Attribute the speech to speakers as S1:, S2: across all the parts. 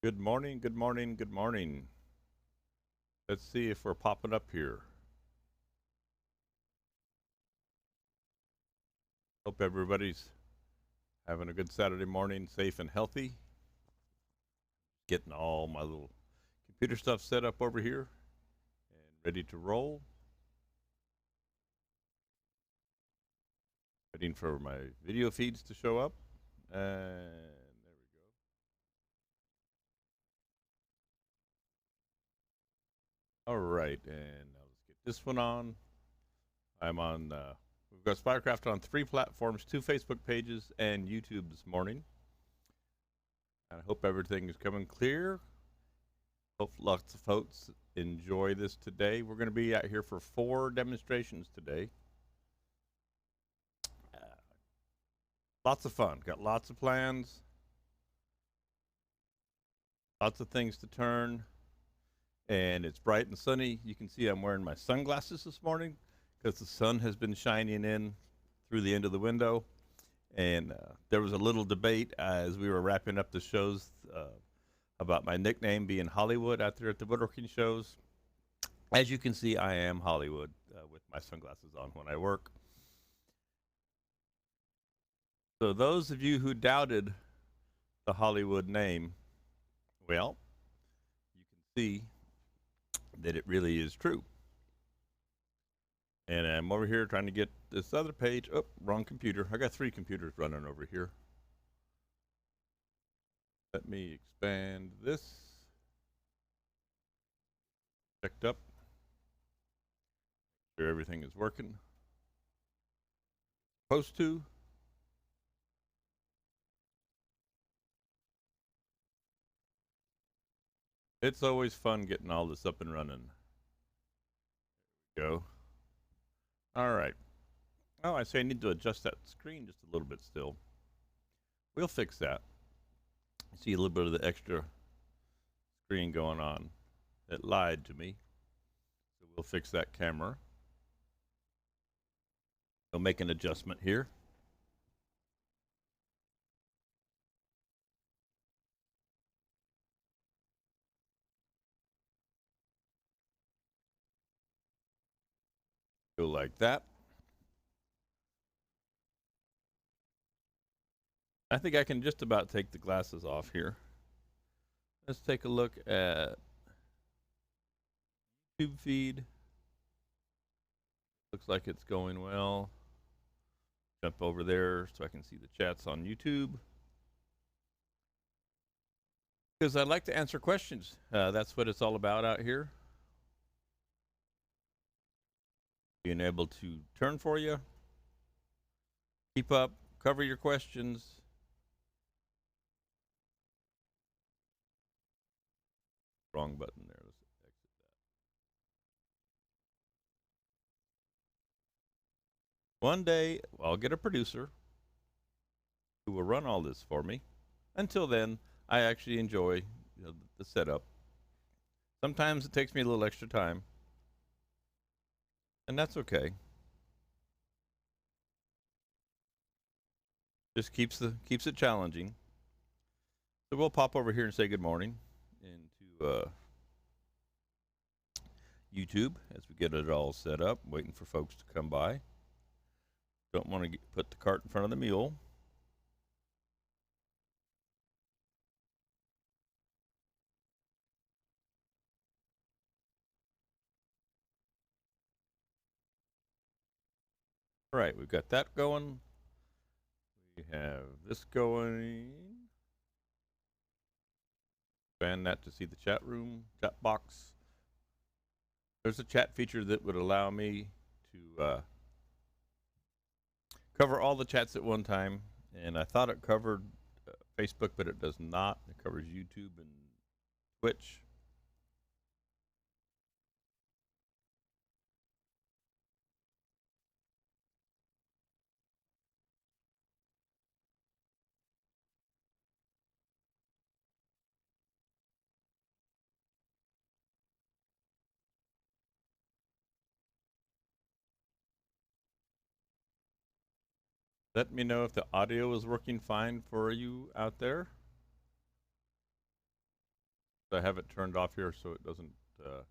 S1: Good morning, good morning, good morning. Let's see if we're popping up here. Hope everybody's having a good Saturday morning, safe and healthy. Getting all my little computer stuff set up over here and ready to roll. Waiting for my video feeds to show up. And there we go. All right, and now let's get this one on. I'm on, we've got Spirecraft on 3 platforms, 2 Facebook pages, and YouTube this morning. I hope everything is coming clear. Hope lots of folks enjoy this today. We're going to be out here for 4 demonstrations today. Lots of fun. Got lots of plans. Lots of things to turn. And it's bright and sunny. You can see I'm wearing my sunglasses this morning because the sun has been shining in through the end of the window. And there was a little debate as we were wrapping up the shows about my nickname being Hollywood out there at the woodworking shows. As you can see, I am Hollywood with my sunglasses on when I work. So those of you who doubted the Hollywood name, well, you can see that it really is true. And I'm over here trying to get this other page. Oh, wrong computer. I got 3 computers running over here. Let me expand this. Checked up. Sure everything is working. Supposed to. It's always fun getting all this up and running. Go. All right. Oh, I say I need to adjust that screen just a little bit still. We'll fix that. See a little bit of the extra screen going on. It lied to me. So we'll fix that camera. We'll make an adjustment here. Go like that. I think I can just about take the glasses off here. Let's take a look at YouTube feed. Looks like it's going well. Jump over there so I can see the chats on YouTube. Because I'd like to answer questions. That's what it's all about out here. Being able to turn for you, keep up, cover your questions. Wrong button there. Let's exit that. One day, I'll get a producer who will run all this for me. Until then, I actually enjoy the setup. Sometimes it takes me a little extra time, and that's okay. Just keeps it challenging. So we'll pop over here and say good morning into YouTube as we get it all set up, waiting for folks to come by. Don't want to put the cart in front of the mule. All right, we've got that going. We have this going. Expand that to see the chat room, chat box. There's a chat feature that would allow me to cover all the chats at one time, and I thought it covered Facebook, but it does not. It covers YouTube and Twitch. Let me know if the audio is working fine for you out there. I have it turned off here so it doesn't get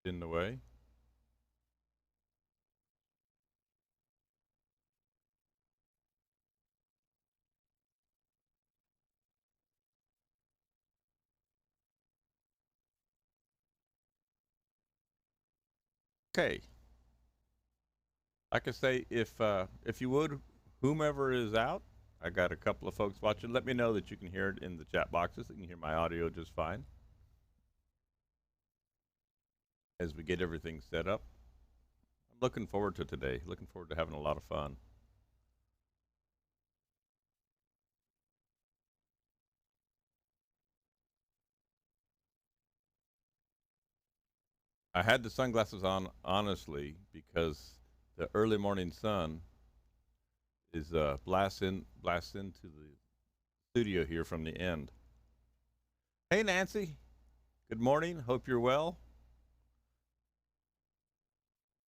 S1: in the way. Okay. Like I say, if you would, whomever is out, I got a couple of folks watching. Let me know that you can hear it in the chat boxes. You can hear my audio just fine as we get everything set up. I'm looking forward to today. Looking forward to having a lot of fun. I had the sunglasses on honestly because the early morning sun is blast into the studio here from the end. Hey Nancy, good morning. Hope you're well.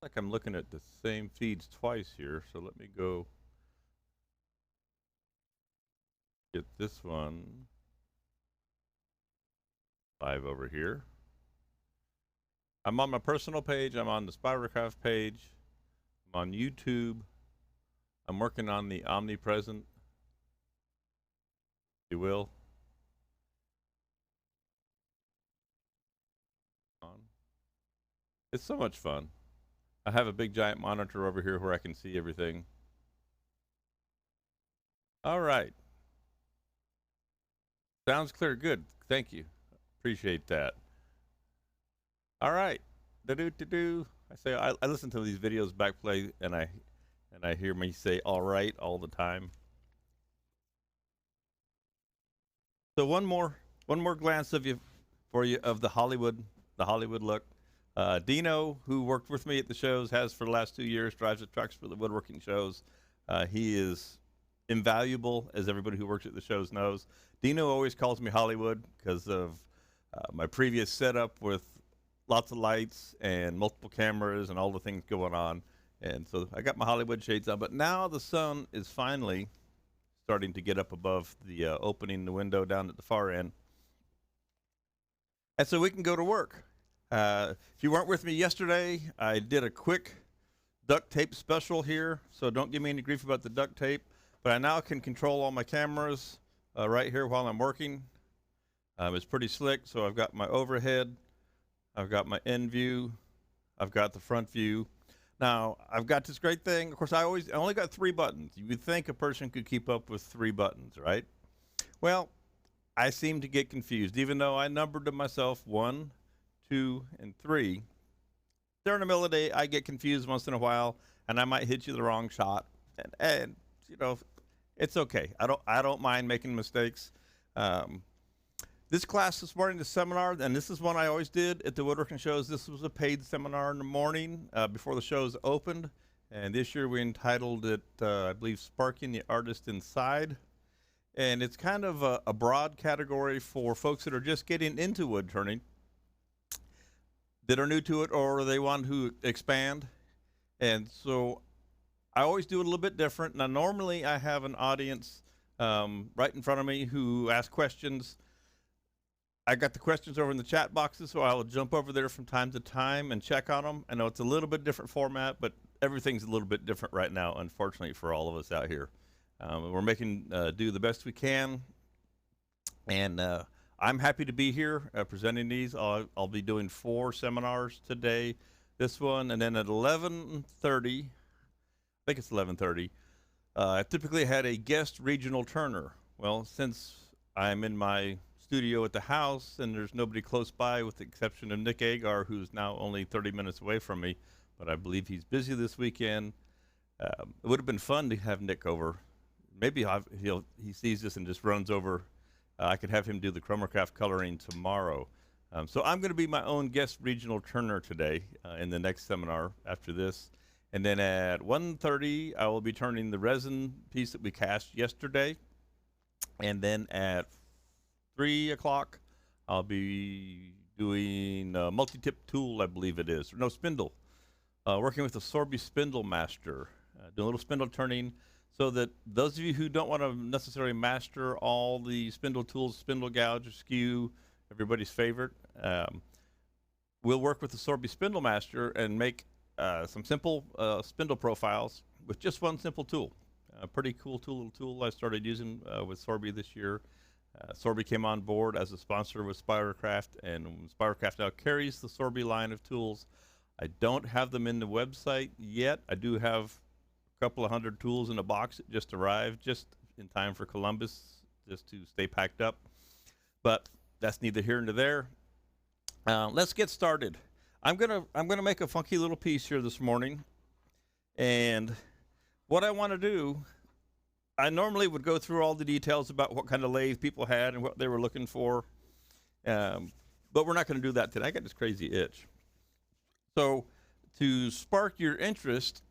S1: Like I'm looking at the same feeds twice here, so let me go get this one live over here. I'm on my personal page. I'm on the Spiralcraft page. I'm on YouTube. I'm working on the omnipresent, if you will. It's so much fun. I have a big giant monitor over here where I can see everything. All right. Sounds clear. Good. Thank you. Appreciate that. All right. Do. I say I listen to these videos back play and I hear me say all right all the time. So one more glance of you for you of the Hollywood look. Dino, who worked with me at the shows, has for the last 2 years, drives the trucks for the woodworking shows. He is invaluable, as everybody who works at the shows knows. Dino always calls me Hollywood because of my previous setup with lots of lights and multiple cameras and all the things going on. And so I got my Hollywood shades on, but now the sun is finally starting to get up above the opening the window down at the far end. And so we can go to work. If you weren't with me yesterday, I did a quick duct tape special here, so don't give me any grief about the duct tape. But I now can control all my cameras right here while I'm working. It's pretty slick, so I've got my overhead, I've got my end view, I've got the front view. Now, I've got this great thing. Of course, I only got 3 buttons. You would think a person could keep up with 3 buttons, right? Well, I seem to get confused, even though I numbered them myself 1, 2, and 3. During the middle of the day, I get confused once in a while, and I might hit you the wrong shot. And you know, it's okay. I don't mind making mistakes. This class this morning, the seminar, and this is one I always did at the woodworking shows. This was a paid seminar in the morning before the shows opened. And this year we entitled it, I believe, Sparking the Artist Inside. And it's kind of a broad category for folks that are just getting into wood turning, that are new to it, or they want to expand. And so I always do it a little bit different. Now, normally I have an audience right in front of me who ask questions. I got the questions over in the chat boxes, so I will jump over there from time to time and check on them. I know it's a little bit different format, but everything's a little bit different right now, unfortunately, for all of us out here. We're making do the best we can, and I'm happy to be here presenting these. I'll be doing 4 seminars today, this one, and then at 11:30, I think it's 11:30, I typically had a guest regional turner. Well, since I'm in my studio at the house and there's nobody close by with the exception of Nick Agar, who's now only 30 minutes away from me, but I believe he's busy this weekend. It would have been fun to have Nick over. Maybe he sees this and just runs over. I could have him do the Chromercraft coloring tomorrow. So I'm going to be my own guest regional turner today in the next seminar after this. And then at 1:30, I will be turning the resin piece that we cast yesterday. And then at 3 o'clock, I'll be doing a multi-tip tool, I believe it is. No, spindle. Working with the Sorby Spindle Master. Doing a little spindle turning. so that those of you who don't want to necessarily master all the spindle tools, spindle gouge, skew, everybody's favorite, um, we'll work with the Sorby Spindle Master and make some simple spindle profiles with just one simple tool. A pretty cool little tool I started using with Sorby this year. Sorby came on board as a sponsor with Spiracraft, and Spiracraft now carries the Sorby line of tools. I don't have them in the website yet. I do have a couple of hundred tools in a box that just arrived just in time for Columbus, just to stay packed up. But that's neither here nor there. Let's get started. I'm gonna make a funky little piece here this morning, and what I want to do, I normally would go through all the details about what kind of lathe people had and what they were looking for, but we're not going to do that today. I got this crazy itch. So to spark your interest,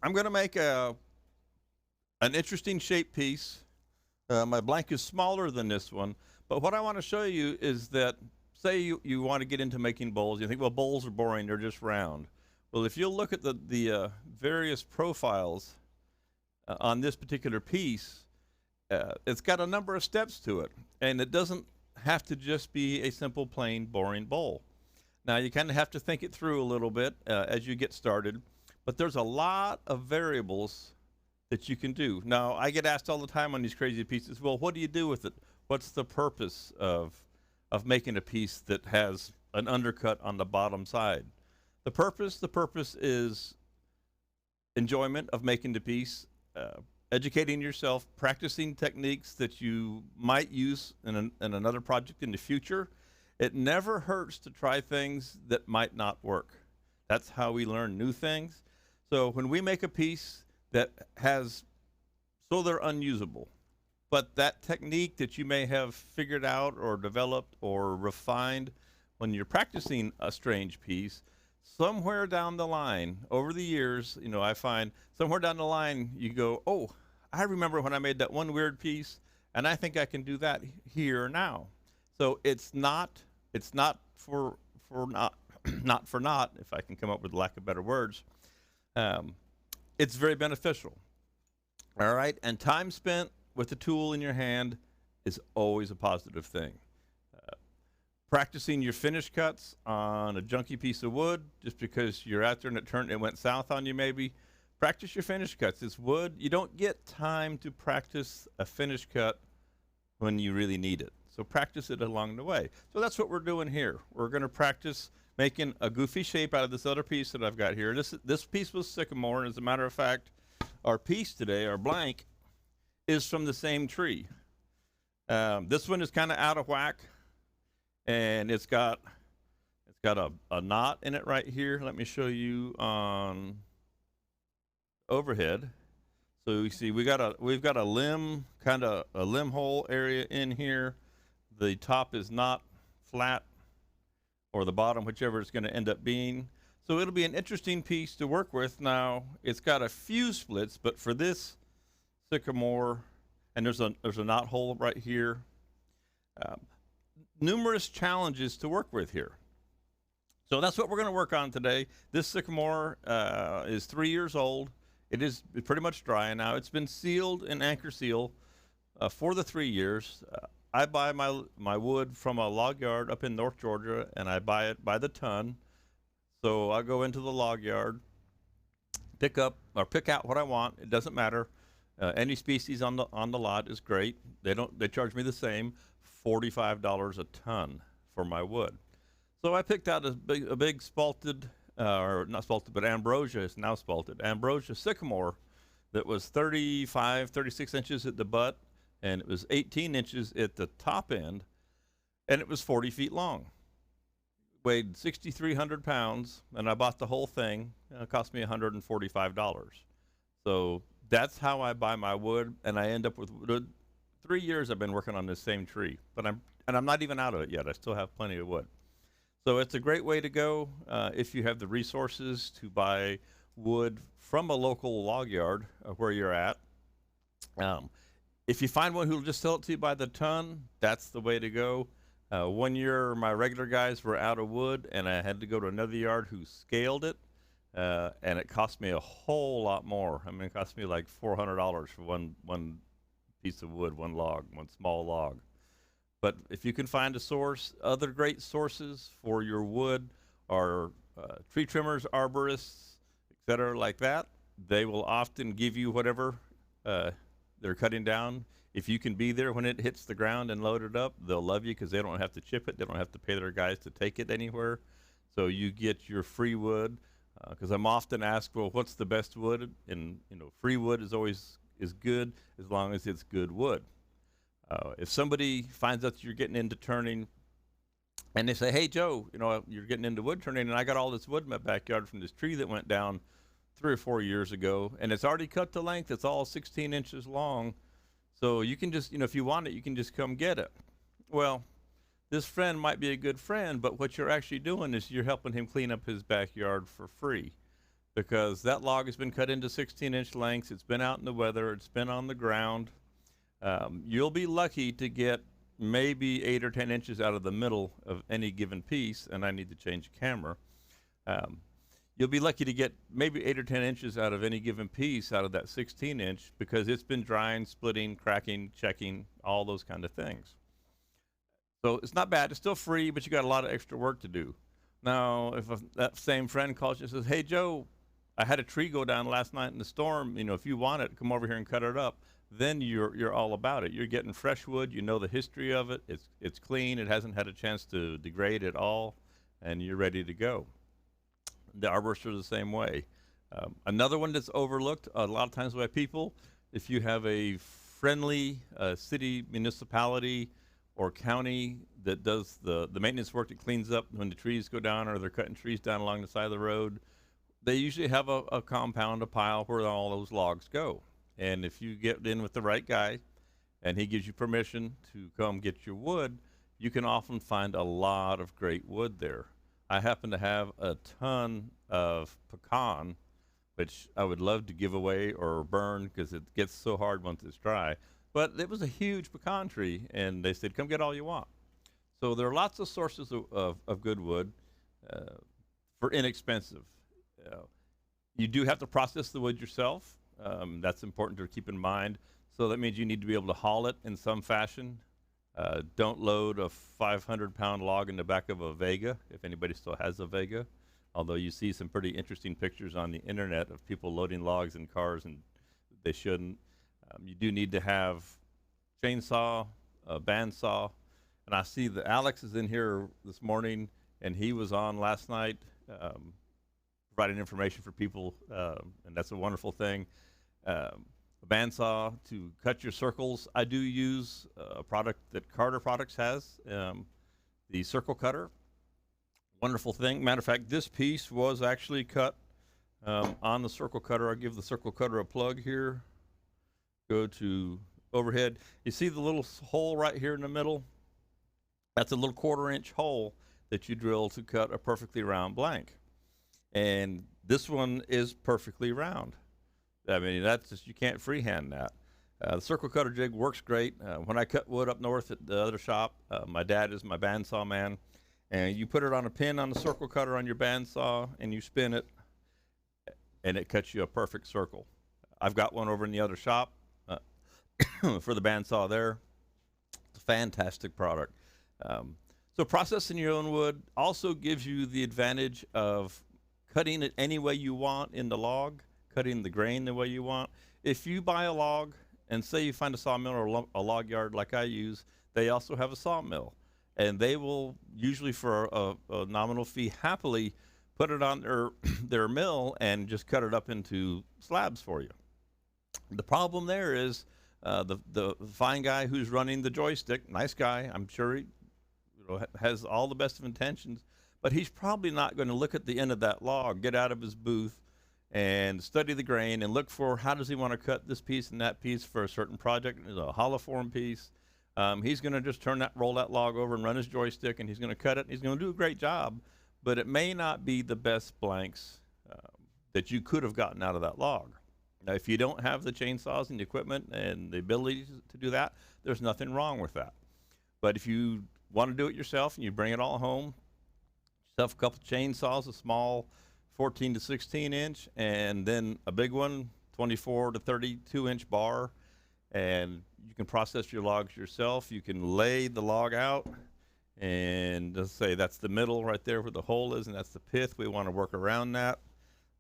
S1: I'm going to make an interesting shape piece. My blank is smaller than this one, but what I want to show you is that, say you want to get into making bowls. You think, well, bowls are boring, they're just round. Well, if you'll look at the various profiles on this particular piece, it's got a number of steps to it, and it doesn't have to just be a simple, plain, boring bowl. Now, you kind of have to think it through a little bit as you get started, but there's a lot of variables that you can do. Now, I get asked all the time on these crazy pieces, well, what do you do with it? What's the purpose of making a piece that has an undercut on the bottom side? The purpose is enjoyment of making the piece, educating yourself, practicing techniques that you might use in another project in the future. It never hurts to try things that might not work. That's how we learn new things. So when we make a piece that so they're unusable, but that technique that you may have figured out or developed or refined when you're practicing a strange piece, somewhere down the line, over the years, I find somewhere down the line you go, oh, I remember when I made that one weird piece, and I think I can do that here now. So it's not for not not for not, if I can come up with lack of better words. It's very beneficial. All right, and time spent with the tool in your hand is always a positive thing. Practicing your finish cuts on a junky piece of wood, just because you're out there and it went south on you maybe, practice your finish cuts. It's wood. You don't get time to practice a finish cut when you really need it. So practice it along the way. So that's what we're doing here. We're going to practice making a goofy shape out of this other piece that I've got here. This piece was sycamore, and as a matter of fact, our piece today, our blank, is from the same tree. This one is kind of out of whack, and it's got a knot in it right here. Let me show you on overhead. So you see we've got a limb, kind of a limb hole area in here. The top is not flat, or the bottom, whichever it's going to end up being. So it'll be an interesting piece to work with. Now, it's got a few splits, but for this sycamore, and there's a knot hole right here. Numerous challenges to work with here. So that's what we're going to work on today. This sycamore is 3 years old. It is pretty much dry now. It's been sealed in anchor seal for the 3 years. I buy my wood from a log yard up in North Georgia, and I buy it by the ton. So I go into the log yard, pick out what I want. It doesn't matter. Any species on the lot is great. They charge me the same, $45 a ton for my wood. So I picked out a big spalted, or not spalted, but ambrosia. It's now spalted ambrosia sycamore that was 36 inches at the butt, and it was 18 inches at the top end, and it was 40 feet long. Weighed 6,300 pounds, and I bought the whole thing. It cost me $145. So that's how I buy my wood, and I end up with wood. 3 years I've been working on this same tree, but I'm not even out of it yet. I still have plenty of wood. So it's a great way to go if you have the resources to buy wood from a local log yard where you're at. If you find one who'll just sell it to you by the ton, that's the way to go. 1 year, my regular guys were out of wood, and I had to go to another yard who scaled it. and it cost me a whole lot more. I mean, it cost me like $400 for one piece of wood, one log, one small log. But if you can find a source, other great sources for your wood are tree trimmers, arborists, etc., like that. They will often give you whatever uh, they're cutting down. If you can be there when it hits the ground and load it up, they'll love you because they don't have to chip it. They don't have to pay their guys to take it anywhere. So you get your free wood. Because I'm often asked, well, what's the best wood? And free wood is always is good as long as it's good wood. If somebody finds out that you're getting into turning, and they say, "Hey, Joe, you're getting into wood turning, and I got all this wood in my backyard from this tree that went down 3 or 4 years ago, and it's already cut to length. It's all 16 inches long, so you can just, if you want it, you can just come get it." Well, this friend might be a good friend, but what you're actually doing is you're helping him clean up his backyard for free, because that log has been cut into 16-inch lengths. It's been out in the weather. It's been on the ground. You'll be lucky to get maybe 8 or 10 inches out of the middle of any given piece, and I need to change the camera. Um, you'll be lucky to get maybe 8 or 10 inches out of any given piece out of that 16-inch because it's been drying, splitting, cracking, checking, all those kind of things. So it's not bad. It's still free, but you got a lot of extra work to do. Now, if that same friend calls you and says, "Hey, Joe, I had a tree go down last night in the storm. If you want it, come over here and cut it up." Then you're all about it. You're getting fresh wood. You know the history of it. It's clean. It hasn't had a chance to degrade at all, and you're ready to go. The arborists are the same way. Another one that's overlooked a lot of times by people, if you have a friendly city, municipality, or county that does the maintenance work that cleans up when the trees go down or they're cutting trees down along the side of the road, they usually have a compound, a pile where all those logs go. And if you get in with the right guy and he gives you permission to come get your wood, you can often find a lot of great wood there. I happen to have a ton of pecan, which I would love to give away or burn because it gets so hard once it's dry. But it was a huge pecan tree, and they said, "Come get all you want." So there are lots of sources of good wood for inexpensive. Uh, you do have to process the wood yourself. That's important to keep in mind. So that means you need to be able to haul it in some fashion. Don't load a 500-pound log in the back of a Vega, if anybody still has a Vega. Although you see some pretty interesting pictures on the internet of people loading logs in cars, and they shouldn't. You do need to have chainsaw, a bandsaw, and I see that Alex is in here this morning, and he was on last night providing information for people, and that's a wonderful thing. A bandsaw to cut your circles. I do use a product that Carter Products has, the circle cutter. Wonderful thing. Matter of fact, this piece was actually cut on the circle cutter. I'll give the circle cutter a plug here. Go to overhead. You see the little hole right here in the middle? That's a little 1/4-inch hole that you drill to cut a perfectly round blank. And this one is perfectly round. I mean, that's just, you can't freehand that. The circle cutter jig works great. When I cut wood up north at the other shop, my dad is my bandsaw man. And you put it on a pin on the circle cutter on your bandsaw, and you spin it, and it cuts you a perfect circle. I've got one over in the other shop for the bandsaw there. It's a fantastic product. So processing your own wood also gives you the advantage of cutting it any way you want in the log, cutting the grain the way you want. If you buy a log, and say you find a sawmill or a log yard like I use, they also have a sawmill. And they will usually for a nominal fee happily put it on their mill and just cut it up into slabs for you. The problem there is the fine guy who's running the joystick, nice guy, I'm sure he has all the best of intentions, but he's probably not going to look at the end of that log, get out of his booth, and study the grain and look for how does he want to cut this piece and that piece for a certain project. There's a hollow form piece. He's going to just roll that log over and run his joystick, and he's going to cut it. He's going to do a great job, but it may not be the best blanks that you could have gotten out of that log. Now, if you don't have the chainsaws and the equipment and the ability to do that, there's nothing wrong with that. But if you want to do it yourself and you bring it all home, yourself a couple chainsaws, a small 14 to 16 inch, and then a big one, 24 to 32 inch bar. And you can process your logs yourself. You can lay the log out, and let's say that's the middle right there where the hole is, and that's the pith. We want to work around that.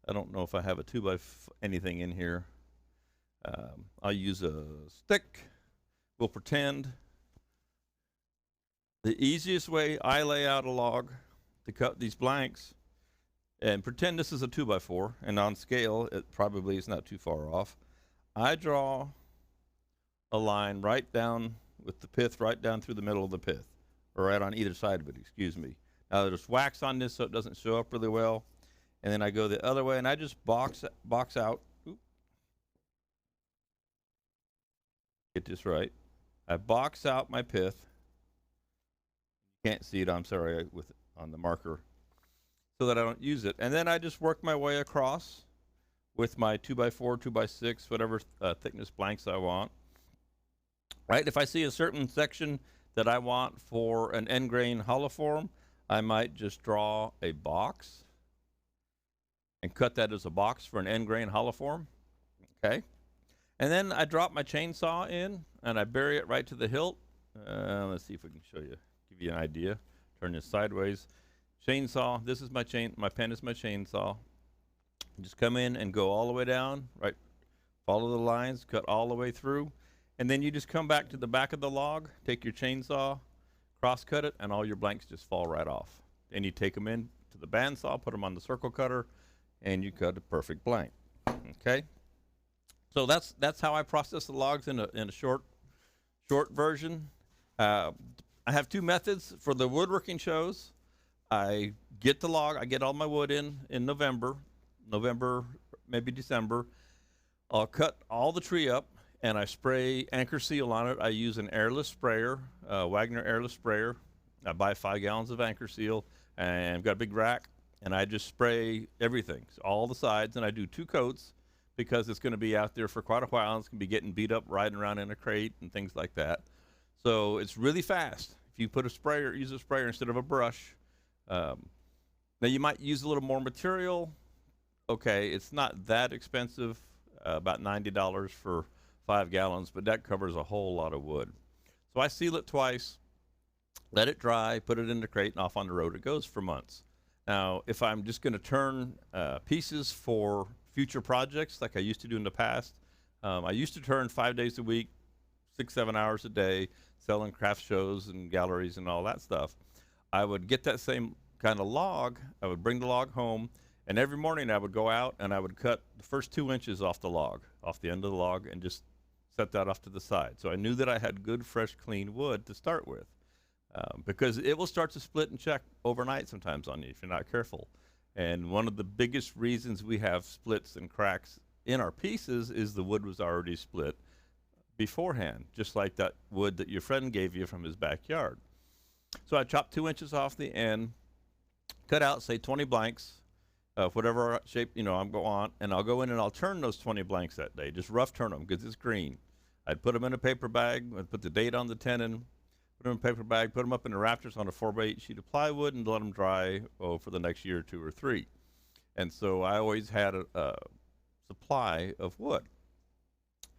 S1: I don't know if I have a 2x anything in here. I'll use a stick. We'll pretend. The easiest way I lay out a log to cut these blanks, and pretend this is a 2x4, and on scale it probably is not too far off. I draw a line right down with the pith right down through the middle of the pith, or right on either side of it, excuse me. Now there's wax on this so it doesn't show up really well, and then I go the other way and I just box out. Oop. Get this right. I box out my pith. You can't see it, I'm sorry, with on the marker, so that I don't use it. And then I just work my way across with my 2x4, 2x6, whatever thickness blanks I want. Right, if I see a certain section that I want for an end grain hollow form, I might just draw a box and cut that as a box for an end grain hollow form. Okay, and then I drop my chainsaw in and I bury it right to the hilt. Let's see if we can show you, give you an idea. Turn this sideways. Chainsaw, this is my pen is my chainsaw. Just come in and go all the way down, right? Follow the lines, cut all the way through. And then you just come back to the back of the log, take your chainsaw, cross cut it, and all your blanks just fall right off. And you take them in to the bandsaw, put them on the circle cutter, and you cut a perfect blank. Okay? So that's how I process the logs in a short version. I have two methods for the woodworking shows. I get the log, I get all my wood in November, maybe December. I'll cut all the tree up, and I spray anchor seal on it. I use an airless sprayer, Wagner airless sprayer. I buy 5 gallons of anchor seal, and I've got a big rack, and I just spray everything, so all the sides, and I do 2 coats because it's going to be out there for quite a while, and it's going to be getting beat up riding around in a crate and things like that. So it's really fast. If you put use a sprayer instead of a brush. Now you might use a little more material. Okay, it's not that expensive, about $90 for 5 gallons, but that covers a whole lot of wood. So I seal it twice, let it dry, put it in the crate, and off on the road it goes for months. Now, if I'm just going to turn pieces for future projects like I used to do in the past, I used to turn 5 days a week, 6-7 hours a day, selling craft shows and galleries and all that stuff. I would get that same kind of log, I would bring the log home, and every morning I would go out and I would cut the first 2 inches off the log, off the end of the log, and just set that off to the side. So I knew that I had good, fresh, clean wood to start with, because it will start to split and check overnight sometimes on you if you're not careful. And one of the biggest reasons we have splits and cracks in our pieces is the wood was already split beforehand, just like that wood that your friend gave you from his backyard. So I chopped 2 inches off the end, cut out, say, 20 blanks, whatever shape, I'm going on, and I'll go in and I'll turn those 20 blanks that day, just rough turn them because it's green. I'd put them in a paper bag, I'd put the date on the tenon, put them in a paper bag, put them up in the rafters on a 4x8 sheet of plywood, and let them dry for the next year or 2 or 3. And so I always had a supply of wood.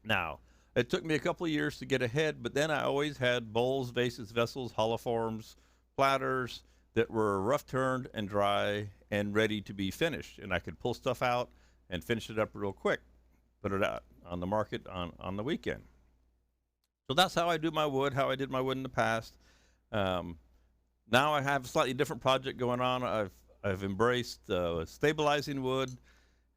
S1: Now, it took me a couple of years to get ahead, but then I always had bowls, vases, vessels, hollow forms, platters that were rough turned and dry and ready to be finished. And I could pull stuff out and finish it up real quick, put it out on the market on the weekend. So that's how I do my wood, how I did my wood in the past. Now I have a slightly different project going on. I've embraced stabilizing wood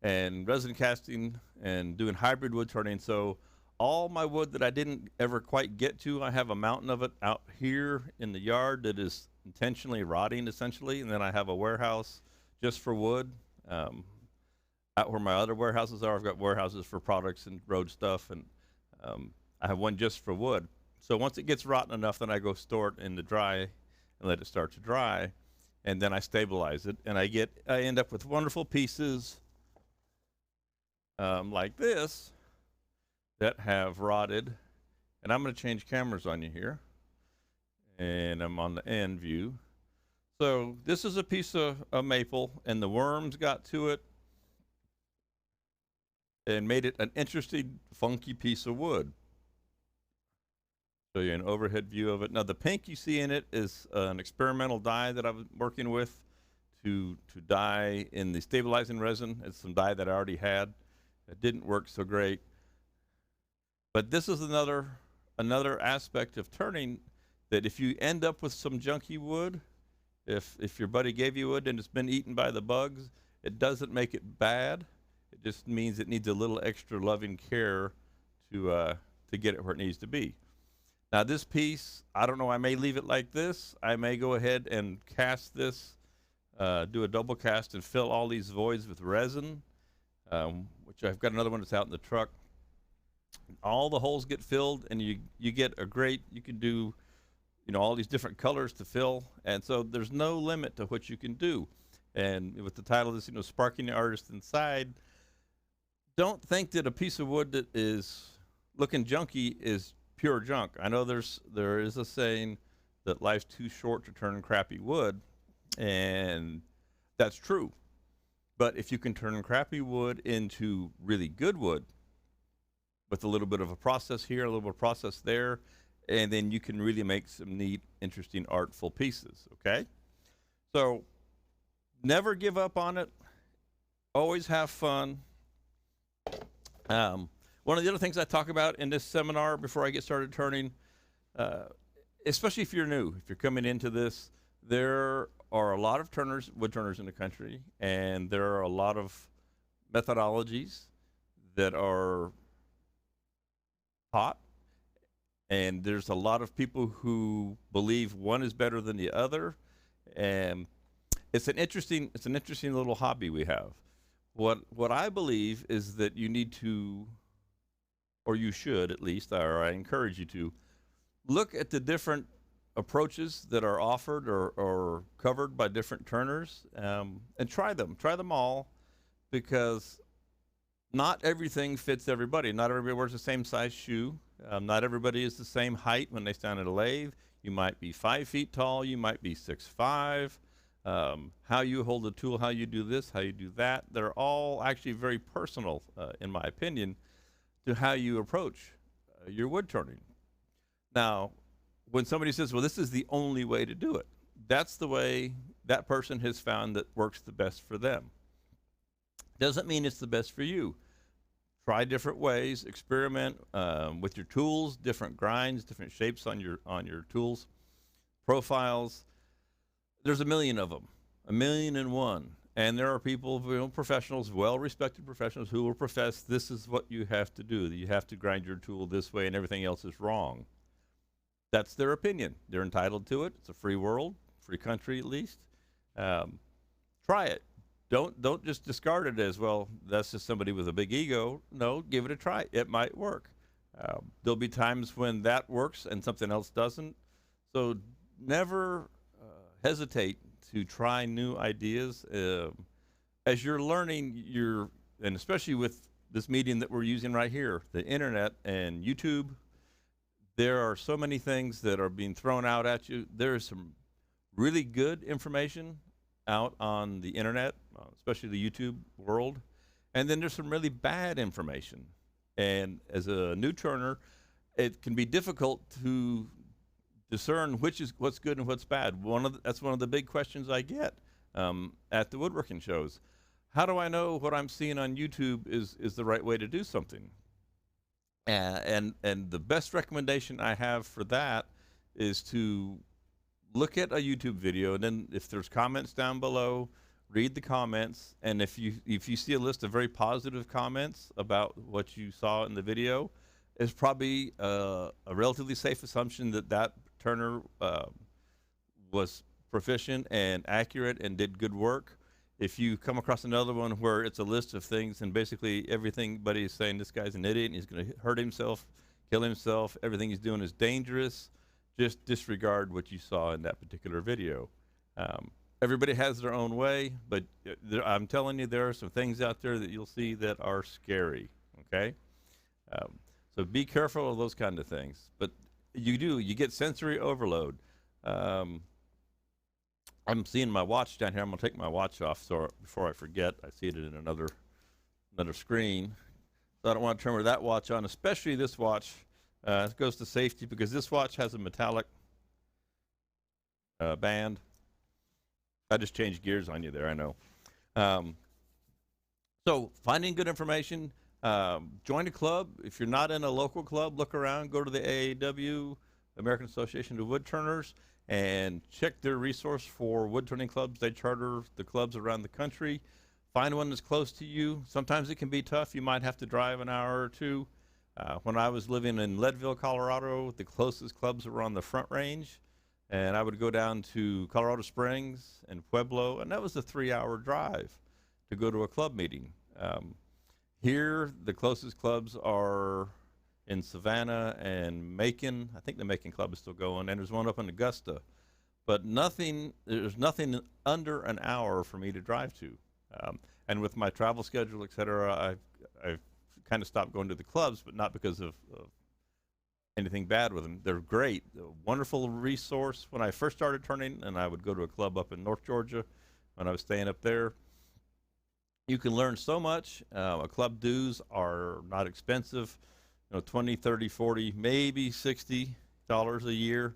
S1: and resin casting and doing hybrid wood turning. So all my wood that I didn't ever quite get to, I have a mountain of it out here in the yard that is intentionally rotting, essentially. And then I have a warehouse just for wood. Out where my other warehouses are, I've got warehouses for products and road stuff, and I have one just for wood. So once it gets rotten enough, then I go store it in the dry and let it start to dry, and then I stabilize it, and I end up with wonderful pieces like this that have rotted. And I'm going to change cameras on you here, and I'm on the end view. So this is a piece of maple, and the worms got to it and made it an interesting, funky piece of wood. Show you an overhead view of it. Now the pink you see in it is an experimental dye that I'm working with to dye in the stabilizing resin. It's some dye that I already had. It didn't work so great. But this is another aspect of turning, that if you end up with some junky wood, if your buddy gave you wood and it's been eaten by the bugs, it doesn't make it bad. It just means it needs a little extra loving care to get it where it needs to be. Now this piece, I don't know, I may leave it like this. I may go ahead and cast this, do a double cast and fill all these voids with resin, which I've got another one that's out in the truck. All the holes get filled, and you get a great, you can do, all these different colors to fill, and so there's no limit to what you can do. And with the title of this, Sparking the Artist Inside, don't think that a piece of wood that is looking junky is pure junk. I know there is a saying that life's too short to turn crappy wood, and that's true. But if you can turn crappy wood into really good wood with a little bit of a process here, a little bit of process there, and then you can really make some neat, interesting, artful pieces, okay? So never give up on it. Always have fun. One of the other things I talk about in this seminar before I get started turning, especially if you're new, if you're coming into this, there are a lot of wood turners in the country, and there are a lot of methodologies that are taught, and there's a lot of people who believe one is better than the other, and it's an interesting little hobby we have. What I believe is that you need to, or you should at least, or I encourage you to, look at the different approaches that are offered or covered by different turners, and try them all, because not everything fits everybody. Not everybody wears the same size shoe. Not everybody is the same height when they stand at a lathe. You might be 5 feet tall. You might be 6'5". How you hold the tool, how you do this, how you do that, they're all actually very personal, in my opinion, to how you approach your wood turning. Now, when somebody says, well, this is the only way to do it, that's the way that person has found that works the best for them. Doesn't mean it's the best for you. Try different ways, experiment with your tools, different grinds, different shapes on your tools, profiles. There's a million of them, 1,000,001. And there are people, professionals, well-respected professionals, who will profess this is what you have to do. You have to grind your tool this way and everything else is wrong. That's their opinion. They're entitled to it. It's a free world, free country at least. Try it. Don't just discard it as, well, that's just somebody with a big ego. No, give it a try. It might work. There'll be times when that works and something else doesn't. So never hesitate to try new ideas. As you're learning, and especially with this medium that we're using right here, the internet and YouTube, there are so many things that are being thrown out at you. There is some really good information out on the internet, especially the YouTube world, and then there's some really bad information. And as a new turner, it can be difficult to discern what's good and what's bad. That's one of the big questions I get at the woodworking shows. How do I know what I'm seeing on YouTube is the right way to do something? And the best recommendation I have for that is to look at a YouTube video, and then if there's comments down below, read the comments. And if you see a list of very positive comments about what you saw in the video, it's probably a relatively safe assumption that turner was proficient and accurate and did good work. If you come across another one where it's a list of things and basically everybody is saying this guy's an idiot and he's going to hurt himself, kill himself, everything he's doing is dangerous, just disregard what you saw in that particular video. Everybody has their own way, but I'm telling you, there are some things out there that you'll see that are scary, okay? So be careful of those kind of things. But you get sensory overload. I'm seeing my watch down here. I'm gonna take my watch off so before I forget. I see it in another screen. So I don't want to turn that watch on, especially this watch. It goes to safety because this watch has a metallic band. I just changed gears on you there, I know. Um, so finding good information, join a club. If you're not in a local club, look around, go to the AAW, American Association of Woodturners, and check their resource for woodturning clubs. They charter the clubs around the country. Find one that's close to you. Sometimes it can be tough. You might have to drive an hour or two. When I was living in Leadville, Colorado, the closest clubs were on the Front Range, and I would go down to Colorado Springs and Pueblo, and that was a 3-hour drive to go to a club meeting. Here, the closest clubs are in Savannah and Macon. I think the Macon Club is still going, and there's one up in Augusta. But there's nothing under an hour for me to drive to. And with my travel schedule, et cetera, I've kind of stopped going to the clubs, but not because of anything bad with them. They're great, a wonderful resource. When I first started turning, and I would go to a club up in North Georgia when I was staying up there, you can learn so much. A club dues are not expensive, 20, 30, 40, maybe $60 a year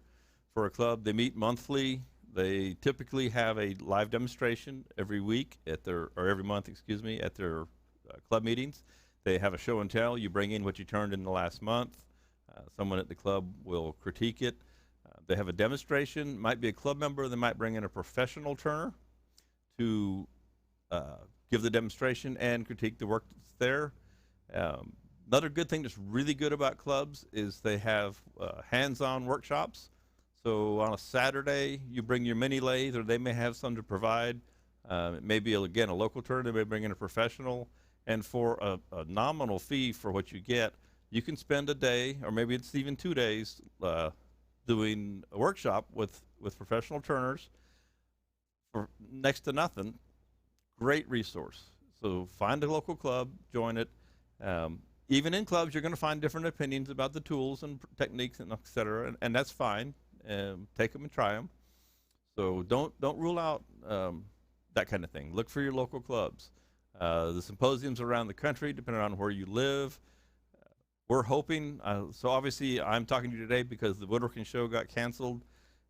S1: for a club. They meet monthly. They typically have a live demonstration every week or every month, at their club meetings. They have a show and tell. You bring in what you turned in the last month. Someone at the club will critique it. They have a demonstration. Might be a club member. They might bring in a professional turner to give the demonstration and critique the work that's there. Another good thing that's really good about clubs is they have hands-on workshops. So on a Saturday, you bring your mini lathe, or they may have some to provide. It may be, again, a local turner. They may bring in a professional. And for a nominal fee for what you get, you can spend a day, or maybe it's even 2 days, doing a workshop with professional turners for next to nothing. Great resource. So find a local club, join it. Even in clubs, you're going to find different opinions about the tools and techniques and et cetera, and that's fine. Take them and try them. So don't rule out that kind of thing. Look for your local clubs. The symposiums around the country, depending on where you live. We're hoping, so obviously I'm talking to you today because the Woodworking show got canceled,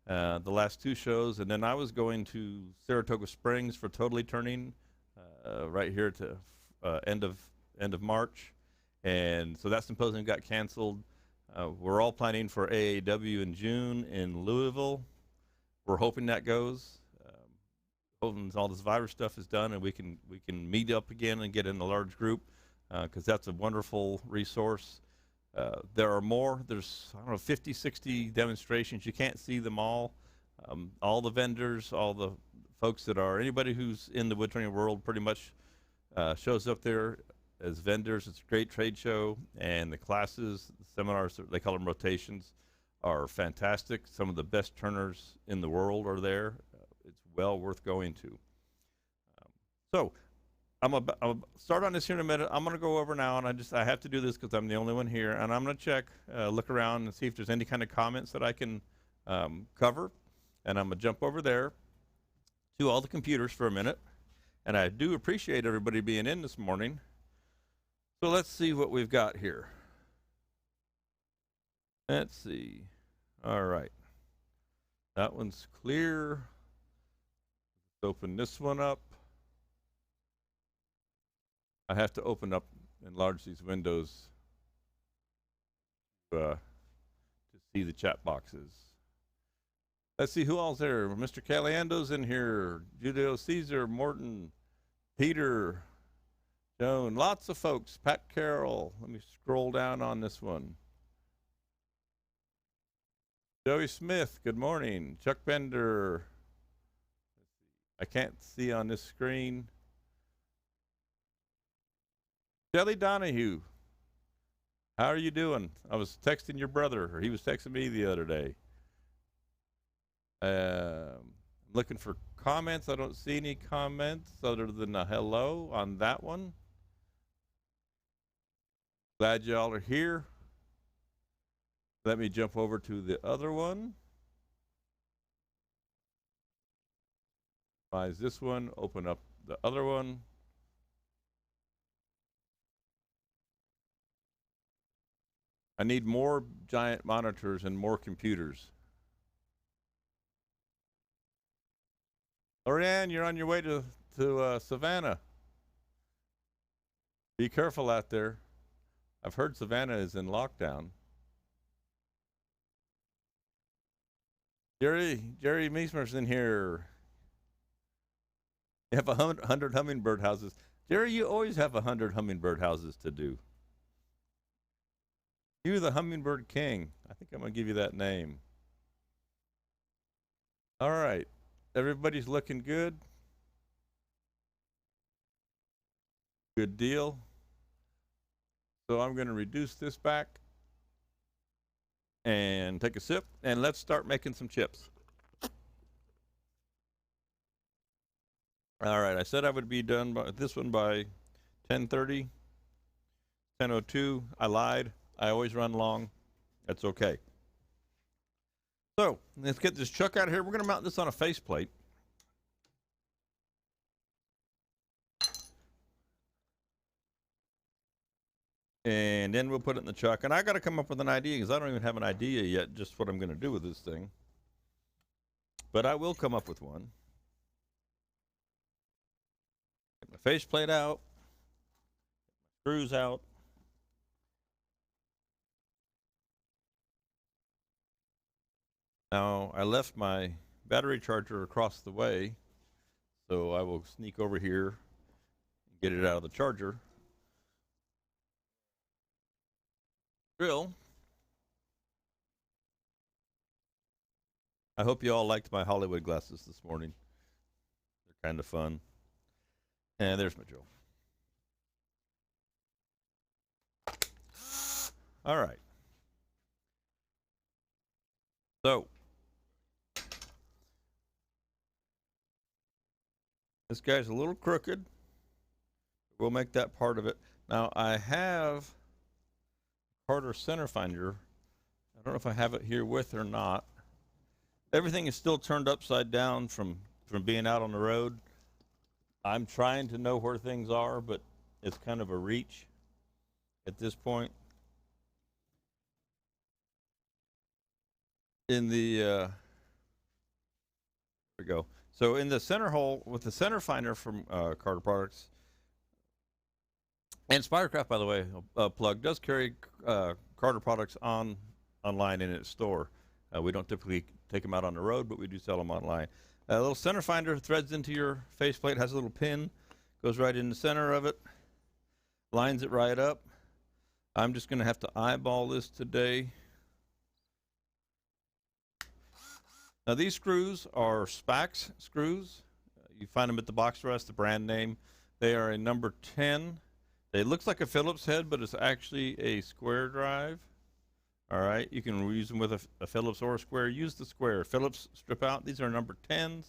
S1: the last 2 shows, and then I was going to Saratoga Springs for Totally Turning right here to end of March. And so that symposium got canceled. We're all planning for AAW in June in Louisville. We're hoping that goes. Hoping all this virus stuff is done and we can meet up again and get in a large group because that's a wonderful resource. There are more. There's, 50, 60 demonstrations. You can't see them all. All the vendors, all the folks anybody who's in the woodturning world pretty much shows up there as vendors. It's a great trade show, and the classes, the seminars, they call them rotations, are fantastic. Some of the best turners in the world are there. It's well worth going to. So I'll start on this here in a minute. I'm going to go over now, and I have to do this because I'm the only one here, and I'm going to check, look around and see if there's any kind of comments that I can cover, and I'm going to jump over there to all the computers for a minute, and I do appreciate everybody being in this morning. So let's see what we've got here. Let's see. All right. That one's clear. Let's open this one up. I have to open up, enlarge these windows to see the chat boxes. Let's see who all's there. Mr. Caliando's in here. Julio Caesar, Morton, Peter, Joan, lots of folks. Pat Carroll. Let me scroll down on this one. Joey Smith, good morning. Chuck Bender. I can't see on this screen. Shelley Donahue. How are you doing? I was texting your brother, or he was texting me the other day. Looking for comments. I don't see any comments other than a hello on that one. Glad y'all are here. Let me jump over to the other one. minimize this one, open up the other one. I need more giant monitors and more computers. Lorianne, you're on your way to Savannah. Be careful out there. I've heard Savannah is in lockdown. Jerry Meesmer's in here. You have 100 hummingbird houses. Jerry, you always have 100 hummingbird houses to do. You're the hummingbird king. I think I'm going to give you that name. All right. Everybody's looking good. Good deal. So I'm going to reduce this back and take a sip, and let's start making some chips. All right, I said I would be done by this one by 10:30, 10:02. I lied. I always run long. That's okay. So let's get this chuck out of here. We're going to mount this on a faceplate. And then we'll put it in the chuck. And I got to come up with an idea because I don't even have an idea yet just what I'm going to do with this thing. But I will come up with one. Get my faceplate out. Get my screws out. Now, I left my battery charger across the way, so I will sneak over here and get it out of the charger. Drill. I hope you all liked my Hollywood glasses this morning. They're kind of fun. And there's my drill. All right. So, this guy's a little crooked. We'll make that part of it. Now, I have Carter center finder. I don't know if I have it here with or not. Everything is still turned upside down from being out on the road. I'm trying to know where things are, but it's kind of a reach at this point. In the there we go. So in the center hole with the center finder from Carter Products, and Spidercraft, by the way, plug does carry Carter Products online in its store. We don't typically take them out on the road, but we do sell them online. A little center finder threads into your faceplate, has a little pin, goes right in the center of it, lines it right up. I'm just going to have to eyeball this today. Now these screws are Spax screws. You find them at the box rest, the brand name. They are a number 10. They look like a Phillips head, but it's actually a square drive. All right, you can use them with a Phillips or a square. Use the square. Phillips strip out. These are number 10s.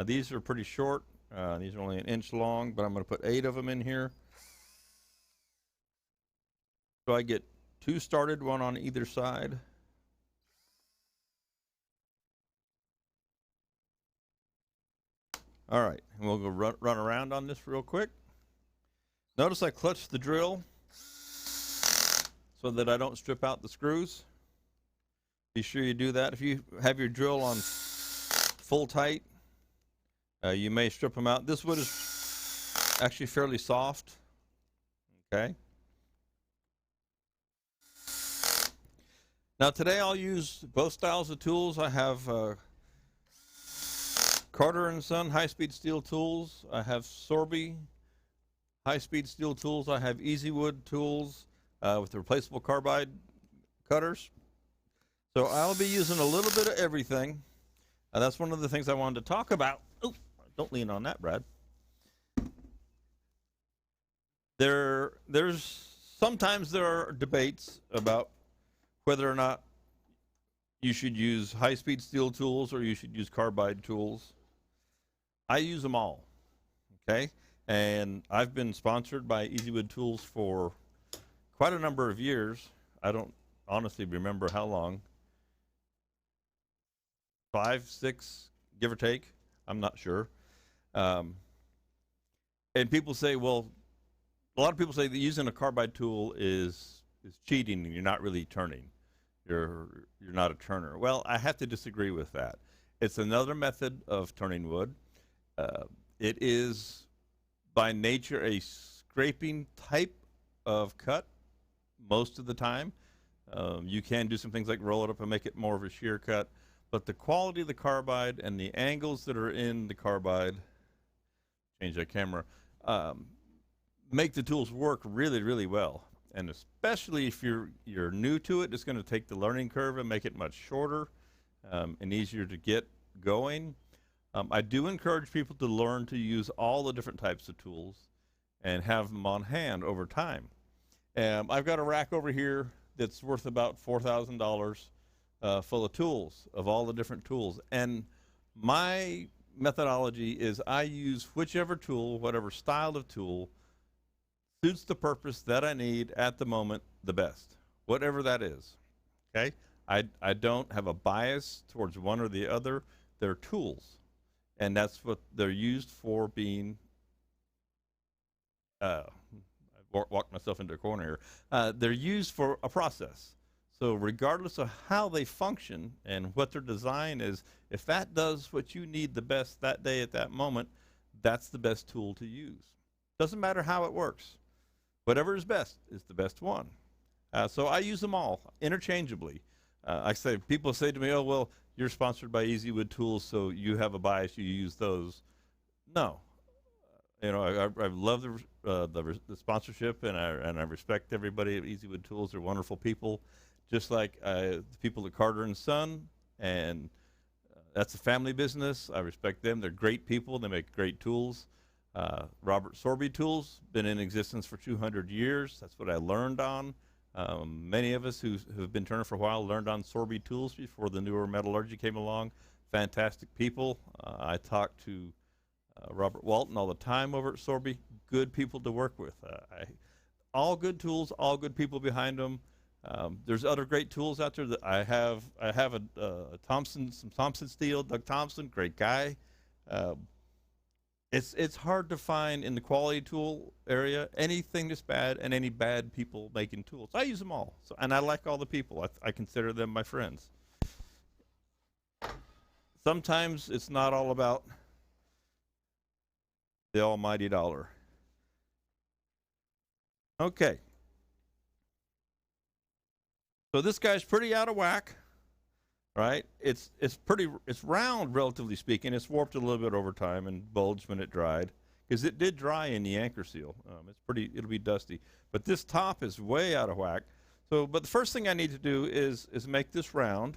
S1: These are pretty short. These are only an inch long, but I'm going to put 8 of them in here. So I get 2 started, 1 on either side. All right, and we'll go run around on this real quick. Notice I clutched the drill so that I don't strip out the screws. Be sure you do that. If you have your drill on full tight, you may strip them out. This wood is actually fairly soft. Okay. Now today I'll use both styles of tools. I have Carter & Son high-speed steel tools. I have Sorby high-speed steel tools. I have Easy Wood tools with the replaceable carbide cutters. So I'll be using a little bit of everything. That's one of the things I wanted to talk about. Oh, don't lean on that, Brad. Sometimes there are debates about whether or not you should use high-speed steel tools or you should use carbide tools. I use them all, okay? And I've been sponsored by Easywood Tools for quite a number of years. I don't honestly remember how long. 5, 6, give or take. I'm not sure. Um, and people say, well, a lot of people say that using a carbide tool is cheating and you're not really turning. You're not a turner. Well, I have to disagree with that. It's another method of turning wood. Uh, it is by nature a scraping type of cut most of the time. You can do some things like roll it up and make it more of a shear cut, but the quality of the carbide and the angles that are in the carbide, change that camera, um, make the tools work really, really well. And especially if you're new to it, it's going to take the learning curve and make it much shorter and easier to get going. I do encourage people to learn to use all the different types of tools and have them on hand over time. I've got a rack over here that's worth about $4,000 full of tools, of all the different tools. And my methodology is I use whichever tool, whatever style of tool, suits the purpose that I need at the moment the best, whatever that is. Okay? I don't have a bias towards one or the other. They're tools. And that's what they're used for being. I walked myself into a corner here. They're used for a process. So regardless of how they function and what their design is, if that does what you need the best that day at that moment, that's the best tool to use. Doesn't matter how it works. Whatever is best is the best one. So I use them all interchangeably. I say, people say to me, oh, well, you're sponsored by Easy Wood Tools, so you have a bias, you use those. No. You know, I love the sponsorship, and I respect everybody at Easy Wood Tools. They're wonderful people, just like the people at Carter and Son, and that's a family business. I respect them. They're great people. They make great tools. Robert Sorby Tools, been in existence for 200 years. That's what I learned on. Many of us who have been turning for a while learned on Sorby Tools before the newer metallurgy came along. Fantastic people. I talk to Robert Walton all the time over at Sorby. Good people to work with. All good tools, all good people behind them. There's other great tools out there that I have. I have a Thompson, some Thompson steel. Doug Thompson, great guy. It's hard to find in the quality tool area anything that's bad and any bad people making tools. I use them all, so, and I like all the people. I consider them my friends. Sometimes it's not all about the almighty dollar. Okay. So this guy's pretty out of whack, right? It's round, relatively speaking. It's warped a little bit over time and bulged when it dried, because it did dry in the anchor seal. It'll be dusty. But this top is way out of whack. So, but the first thing I need to do is make this round,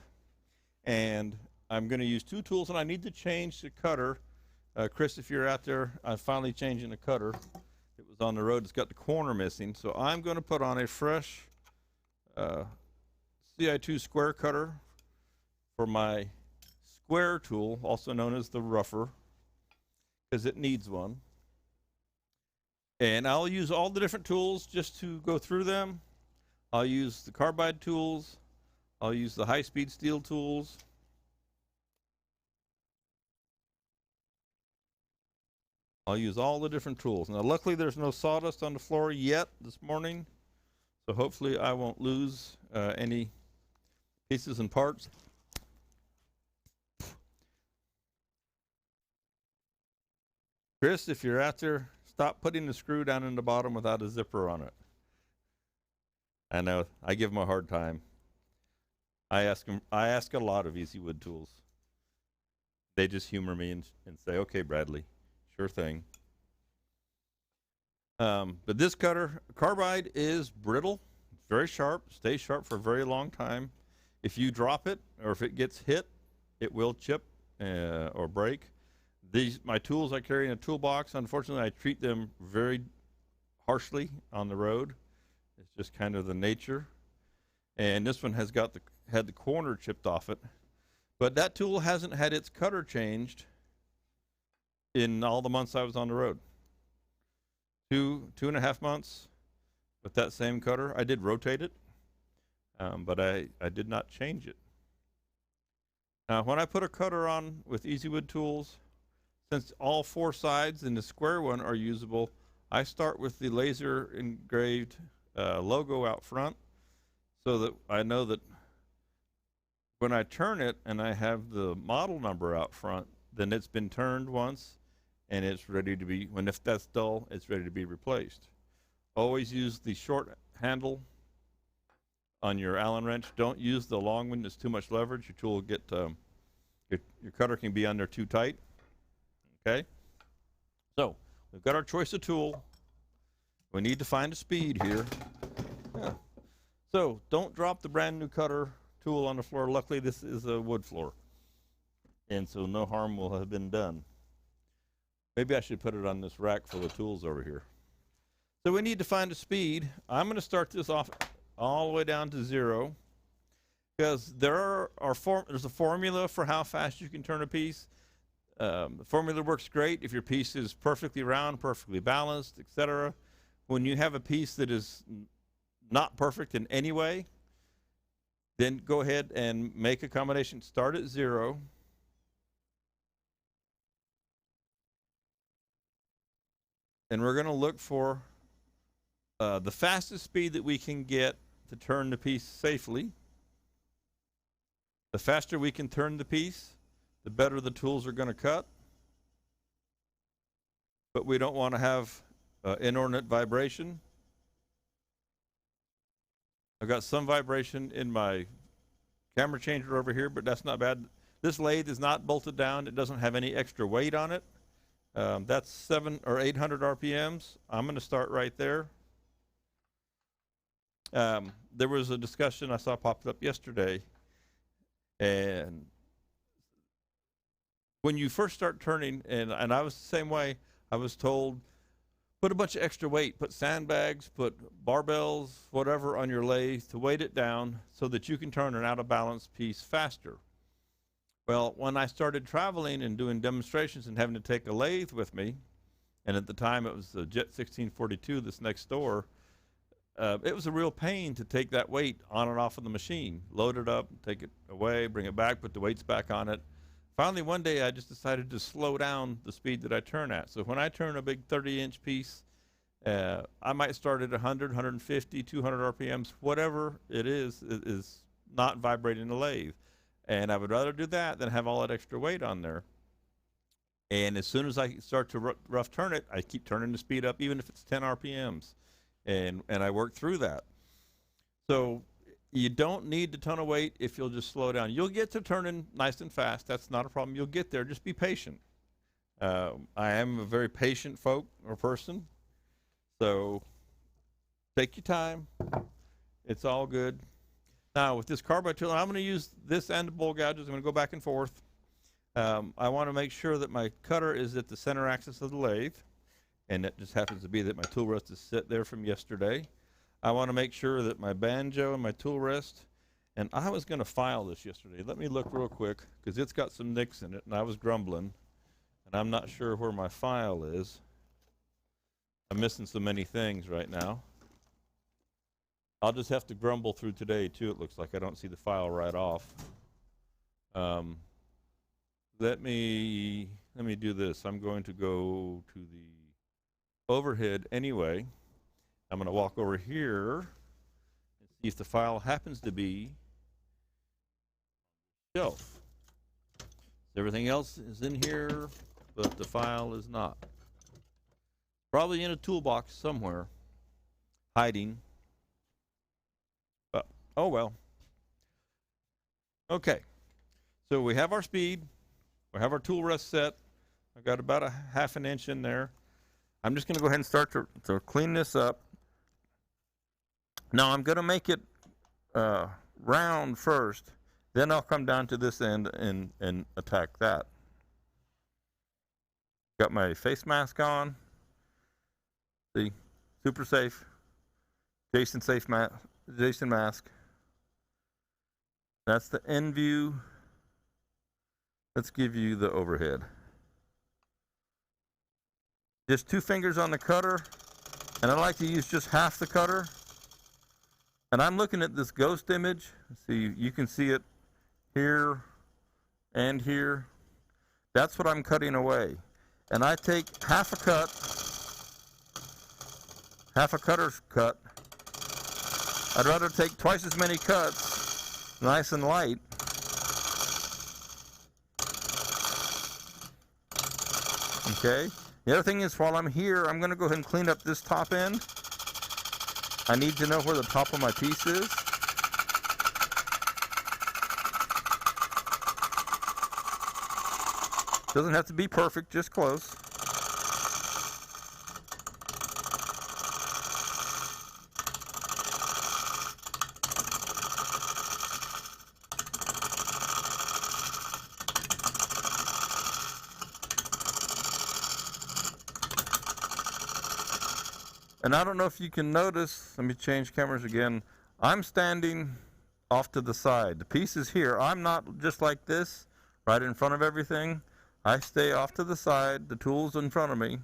S1: and I'm going to use two tools, and I need to change the cutter. Chris, if you're out there, I'm finally changing the cutter. It was on the road. It's got the corner missing. So I'm going to put on a fresh CI2 square cutter for my square tool, also known as the rougher, because it needs one. And I'll use all the different tools just to go through them. I'll use the carbide tools. I'll use the high-speed steel tools. I'll use all the different tools. Now, luckily, there's no sawdust on the floor yet this morning, so hopefully I won't lose any pieces and parts. Chris, if you're out there, stop putting the screw down in the bottom without a zipper on it. I know, I give him a hard time. I ask a lot of Easy Wood Tools. They just humor me and say, okay, Bradley, sure thing. But this cutter, carbide, is brittle, very sharp, stays sharp for a very long time. If you drop it or if it gets hit, it will chip or break. My tools I carry in a toolbox, unfortunately, I treat them very harshly on the road. It's just kind of the nature. And this one has had the corner chipped off it. But that tool hasn't had its cutter changed in all the months I was on the road. 2.5 months with that same cutter. I did rotate it, but I did not change it. Now, when I put a cutter on with Easy Wood Tools, since all four sides and the square one are usable, I start with the laser engraved logo out front so that I know that when I turn it and I have the model number out front, then it's been turned once and it's ready to be, if that's dull, it's ready to be replaced. Always use the short handle on your Allen wrench. Don't use the long one. There's too much leverage. Your tool will get, your cutter can be on there too tight. Okay? So, we've got our choice of tool. We need to find a speed here. Yeah. So, don't drop the brand new cutter tool on the floor. Luckily, this is a wood floor, and so no harm will have been done. Maybe I should put it on this rack full of tools over here. So we need to find a speed. I'm going to start this off all the way down to 0, because there's a formula for how fast you can turn a piece. The formula works great if your piece is perfectly round, perfectly balanced, etc. When you have a piece that is not perfect in any way, then go ahead and make a combination. Start at 0. And we're going to look for the fastest speed that we can get to turn the piece safely. The faster we can turn the piece, the better the tools are going to cut. But we don't want to have inordinate vibration. I've got some vibration in my camera changer over here, but that's not bad. This lathe is not bolted down. It doesn't have any extra weight on it. That's 700 or 800 RPMs. I'm going to start right there. There was a discussion I saw popped up yesterday, and when you first start turning, and I was the same way, I was told, put a bunch of extra weight, put sandbags, put barbells, whatever on your lathe to weight it down so that you can turn an out of balance piece faster. Well, when I started traveling and doing demonstrations and having to take a lathe with me, and at the time it was the Jet 1642 that's next door, it was a real pain to take that weight on and off of the machine, load it up, take it away, bring it back, put the weights back on it. Finally, one day I just decided to slow down the speed that I turn at. So when I turn a big 30-inch piece, I might start at 100, 150, 200 RPMs, whatever it is not vibrating the lathe. And I would rather do that than have all that extra weight on there. And as soon as I start to rough turn it, I keep turning the speed up, even if it's 10 RPMs. And I work through that. So you don't need a ton of weight if you'll just slow down. You'll get to turning nice and fast. That's not a problem. You'll get there. Just be patient. I am a very patient person. So take your time. It's all good. Now, with this carbide tool, I'm going to use this and the bowl gouges. I'm going to go back and forth. I want to make sure that my cutter is at the center axis of the lathe, and it just happens to be that my tool rest is set there from yesterday. I want to make sure that my banjo and my tool rest, and I was going to file this yesterday. Let me look real quick, because it's got some nicks in it, and I was grumbling, and I'm not sure where my file is. I'm missing so many things right now. I'll just have to grumble through today, too. It looks like I don't see the file right off. Let me do this. I'm going to go to the overhead anyway. I'm going to walk over here and see if the file happens to be shelf. Everything else is in here, but the file is not. Probably in a toolbox somewhere, hiding. But, oh well. Okay, so we have our speed. We have our tool rest set. I've got about a ½ an inch in there. I'm just going to go ahead and start to clean this up. Now I'm going to make it round first, then I'll come down to this end and attack that. Got my face mask on. See, super safe. Jason mask. That's the end view. Let's give you the overhead. Just 2 fingers on the cutter, and I like to use just half the cutter. And I'm looking at this ghost image. See, you can see it here and here. That's what I'm cutting away. and I take half a cutter's cut. I'd rather take twice as many cuts, nice and light. Okay. The other thing is, while I'm here, I'm going to go ahead and clean up this top end. I need to know where the top of my piece is. Doesn't have to be perfect, just close. And I don't know if you can notice, let me change cameras again. I'm standing off to the side. The piece is here. I'm not just like this, right in front of everything. I stay off to the side, the tool's in front of me.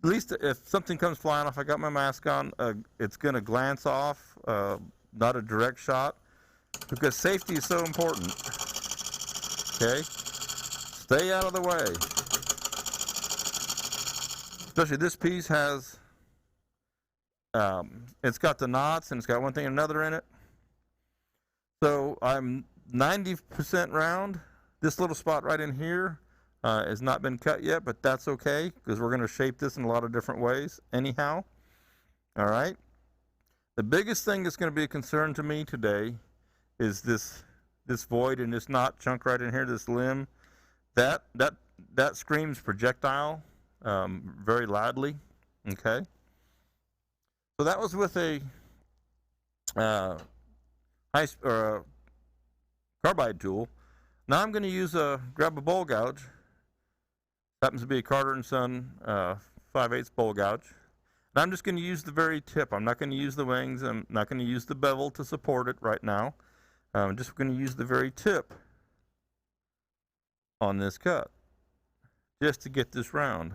S1: At least if something comes flying off, I got my mask on, it's gonna glance off, not a direct shot, because safety is so important, okay? Stay out of the way. Especially this piece has, it's got the knots and it's got one thing and another in it. So I'm 90% round. This little spot right in here has not been cut yet, but that's okay because we're going to shape this in a lot of different ways anyhow. All right. The biggest thing that's going to be a concern to me today is this void and this knot chunk right in here, this limb. That screams projectile very loudly. Okay. So that was with a carbide tool. Now I'm going to use grab a bowl gouge. Happens to be a Carter & Son 5/8 bowl gouge. And I'm just going to use the very tip. I'm not going to use the wings. I'm not going to use the bevel to support it right now. I'm just going to use the very tip on this cut just to get this round.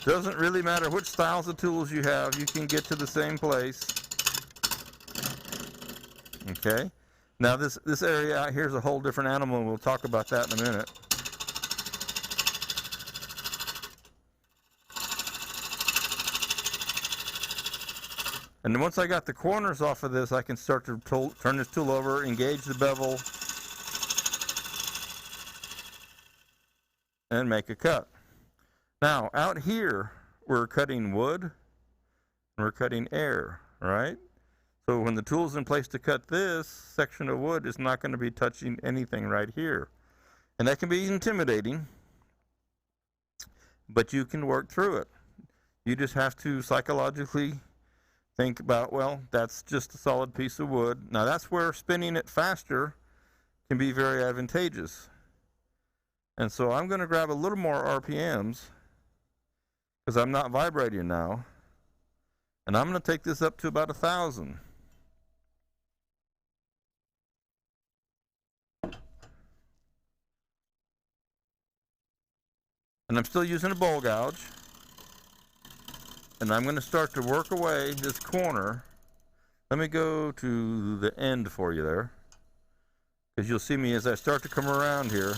S1: Doesn't really matter which styles of tools you have, you can get to the same place. Okay. Now this area out here is a whole different animal, and we'll talk about that in a minute. And then once I got the corners off of this, I can start to turn this tool over, engage the bevel, and make a cut. Now, out here, we're cutting wood, and we're cutting air, right? So when the tool's in place to cut this section of wood, it's not going to be touching anything right here. And that can be intimidating, but you can work through it. You just have to psychologically think about, well, that's just a solid piece of wood. Now, that's where spinning it faster can be very advantageous. And so I'm going to grab a little more RPMs, because I'm not vibrating now, and I'm going to take this up to about 1,000. And I'm still using a bowl gouge, and I'm going to start to work away this corner. Let me go to the end for you there, because you'll see me as I start to come around here.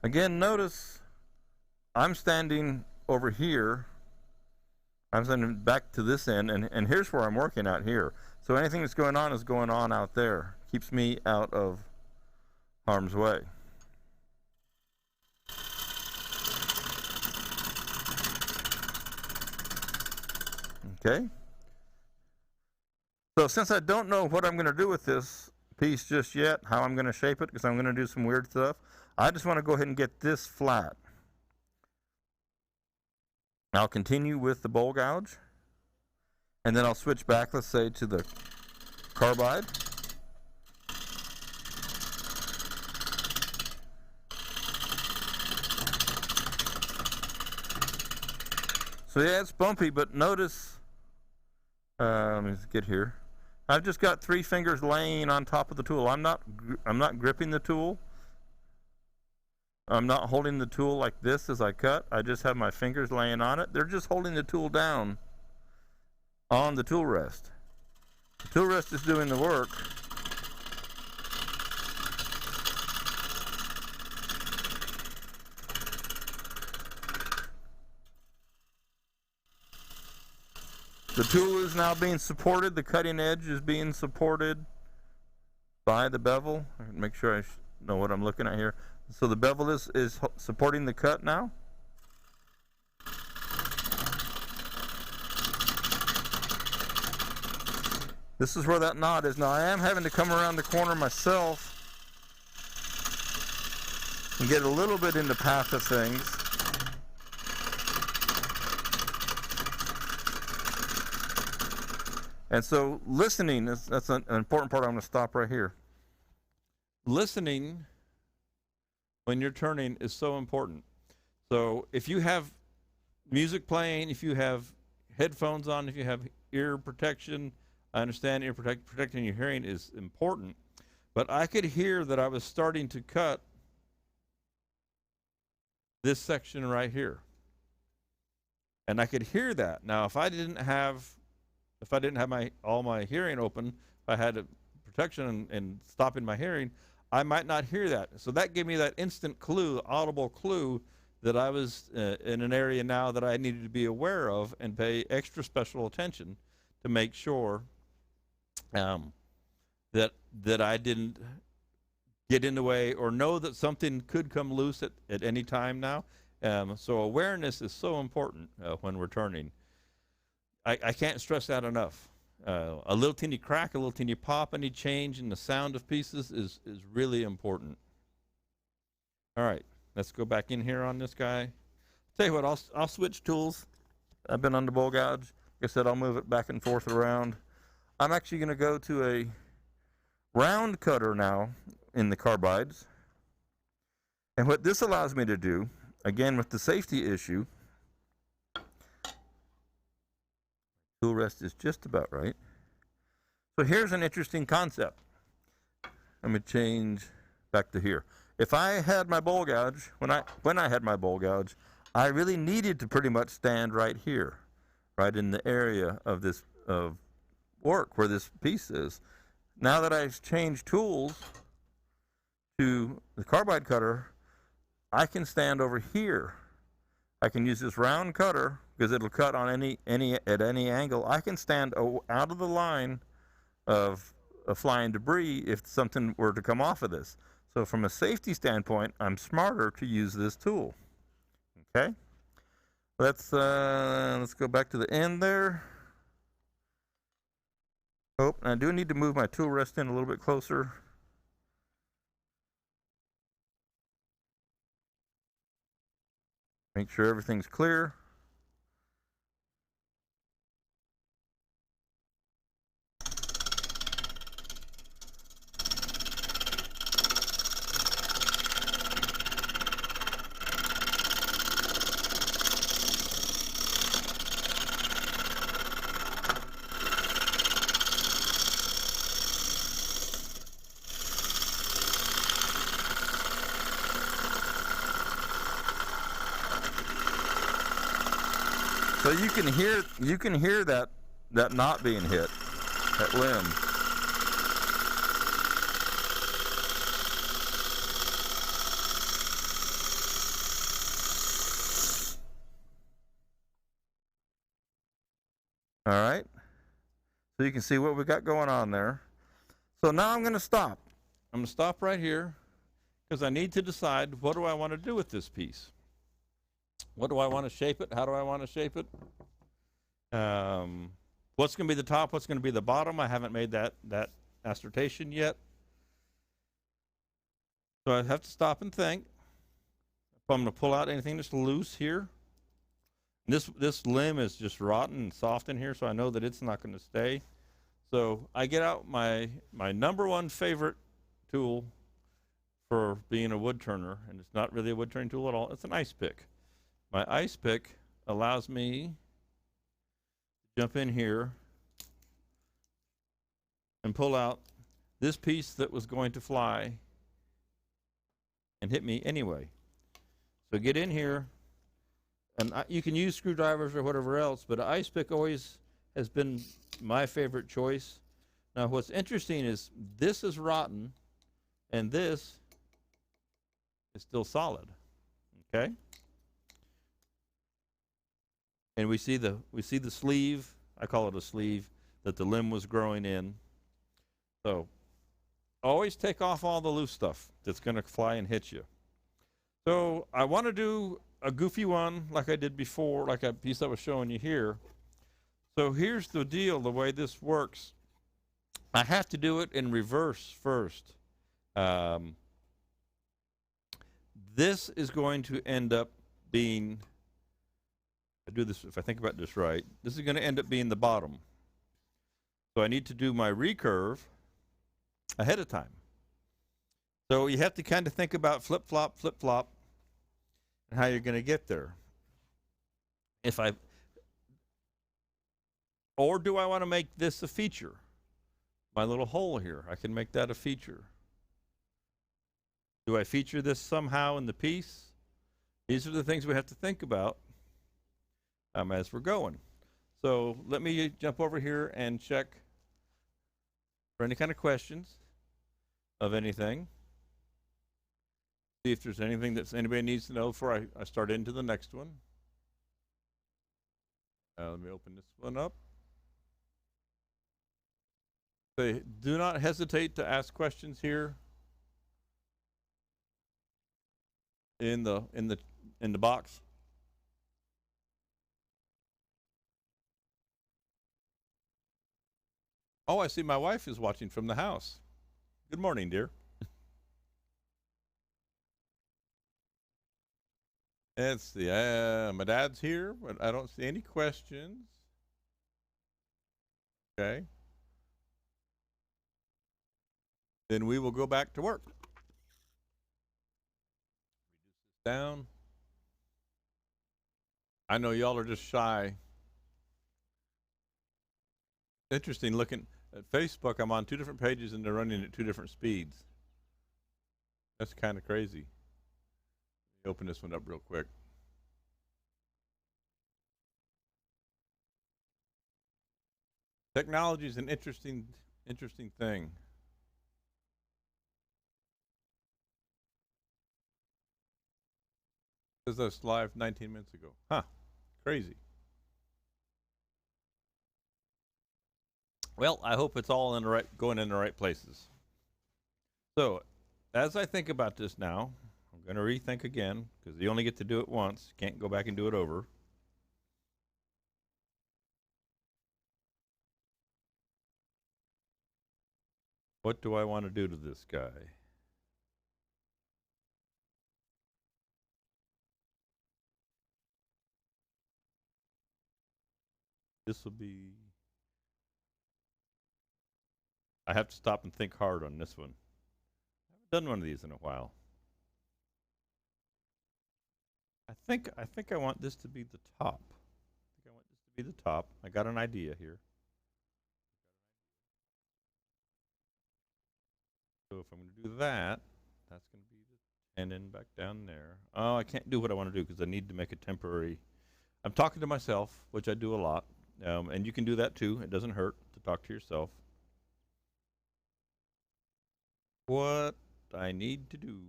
S1: Again, notice I'm standing over here. I'm standing back to this end, and here's where I'm working out here. So anything that's going on is going on out there. Keeps me out of harm's way. Okay. So since I don't know what I'm going to do with this piece just yet, how I'm going to shape it, because I'm going to do some weird stuff, I just want to go ahead and get this flat. I'll continue with the bowl gouge, and then I'll switch back, let's say, to the carbide. So yeah, it's bumpy, but notice Let me just get here. I've just got 3 fingers laying on top of the tool. I'm not gripping the tool. I'm not holding the tool like this as I cut. I just have my fingers laying on it. They're just holding the tool down on the tool rest. The tool rest is doing the work. The tool is now being supported. The cutting edge is being supported by the bevel. Make sure I know what I'm looking at here. So the bevel is supporting the cut now. This is where that knot is. Now I am having to come around the corner myself and get a little bit in the path of things. And so listening, that's an important part. I'm going to stop right here. Listening when you're turning is so important. So if you have music playing, if you have headphones on, if you have ear protection, I understand protecting your hearing is important. But I could hear that I was starting to cut this section right here. And I could hear that. Now, if I didn't have all my hearing open, if I had a protection and stopping my hearing, I might not hear that. So that gave me that instant clue, audible clue, that I was in an area now that I needed to be aware of and pay extra special attention to make sure that I didn't get in the way or know that something could come loose at any time now. So awareness is so important when we're turning. I can't stress that enough. A little teeny crack, a little teeny pop, any change in the sound of pieces is really important. All right, let's go back in here on this guy. Tell you what, I'll switch tools. I've been on the bowl gouge. Like I said, I'll move it back and forth around. I'm actually going to go to a round cutter now in the carbides. And what this allows me to do, again with the safety issue, tool rest is just about right. So here's an interesting concept. Let me change back to here. If I had my bowl gouge, when I had my bowl gouge, I really needed to pretty much stand right here, right in the area of this work where this piece is. Now that I've changed tools to the carbide cutter, I can stand over here. I can use this round cutter because it'll cut on any angle. I can stand out of the line of flying debris if something were to come off of this. So from a safety standpoint, I'm smarter to use this tool. Okay, let's go back to the end there. Oh, I do need to move my tool rest in a little bit closer. Make sure everything's clear. So you can hear that knot being hit, that limb. All right. So you can see what we got going on there. So now I'm going to stop. I'm going to stop right here because I need to decide what do I want to do with this piece. What do I want to shape it? How do I want to shape it? What's going to be the top? What's going to be the bottom? I haven't made that assertion yet. So I have to stop and think. If I'm going to pull out anything that's loose here. This limb is just rotten and soft in here, so I know that it's not going to stay. So I get out my number one favorite tool for being a wood turner, and it's not really a wood turning tool at all. It's an ice pick. My ice pick allows me to jump in here and pull out this piece that was going to fly and hit me anyway. So get in here, and you can use screwdrivers or whatever else, but an ice pick always has been my favorite choice. Now what's interesting is this is rotten, and this is still solid, okay? And we see the sleeve, I call it a sleeve, that the limb was growing in. So always take off all the loose stuff that's going to fly and hit you. So I want to do a goofy one like I did before, like a piece I was showing you here. So here's the deal, the way this works. I have to do it in reverse first. This is going to end up being, I do this, if I think about this right, this is going to end up being the bottom. So I need to do my recurve ahead of time. So you have to kind of think about flip-flop, and how you're going to get there. Or do I want to make this a feature? My little hole here, I can make that a feature. Do I feature this somehow in the piece? These are the things we have to think about as we're going. So let me jump over here and check for any kind of questions of anything. See if there's anything that anybody needs to know before I start into the next one. Let me open this one up. Say, do not hesitate to ask questions here in the box. Oh, I see my wife is watching from the house. Good morning, dear. Let's see. My dad's here, but I don't see any questions. Okay. Then we will go back to work. Reduce this down. I know y'all are just shy. Interesting looking at Facebook. I'm on 2 different pages and they're running at 2 different speeds. That's kind of crazy. Let me open this one up real quick. Technology is an interesting thing. This was live 19 minutes ago. Huh, crazy. Well, I hope it's all going in the right places. So, as I think about this now, I'm going to rethink again, because you only get to do it once. You can't go back and do it over. What do I want to do to this guy? This will be... I have to stop and think hard on this one. I haven't done one of these in a while. I think I want this to be the top. I got an idea here. So if I'm going to do that, that's going to be the tenon back down there. Oh, I can't do what I want to do because I need to make a temporary. I'm talking to myself, which I do a lot. And you can do that too. It doesn't hurt to talk to yourself. What I need to do,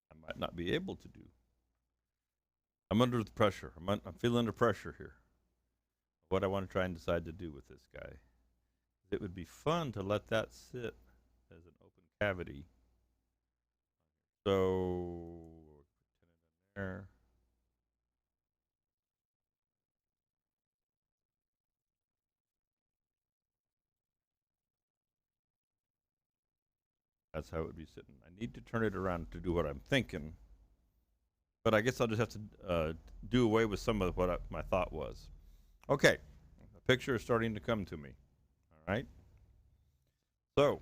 S1: I might not be able to do. I'm under the pressure. I'm feeling under pressure here. What I want to try and decide to do with this guy. It would be fun to let that sit as an open cavity. So, put it in there. That's how it would be sitting. I need to turn it around to do what I'm thinking. But I guess I'll just have to do away with some of what my thought was. Okay, the picture is starting to come to me. All right. So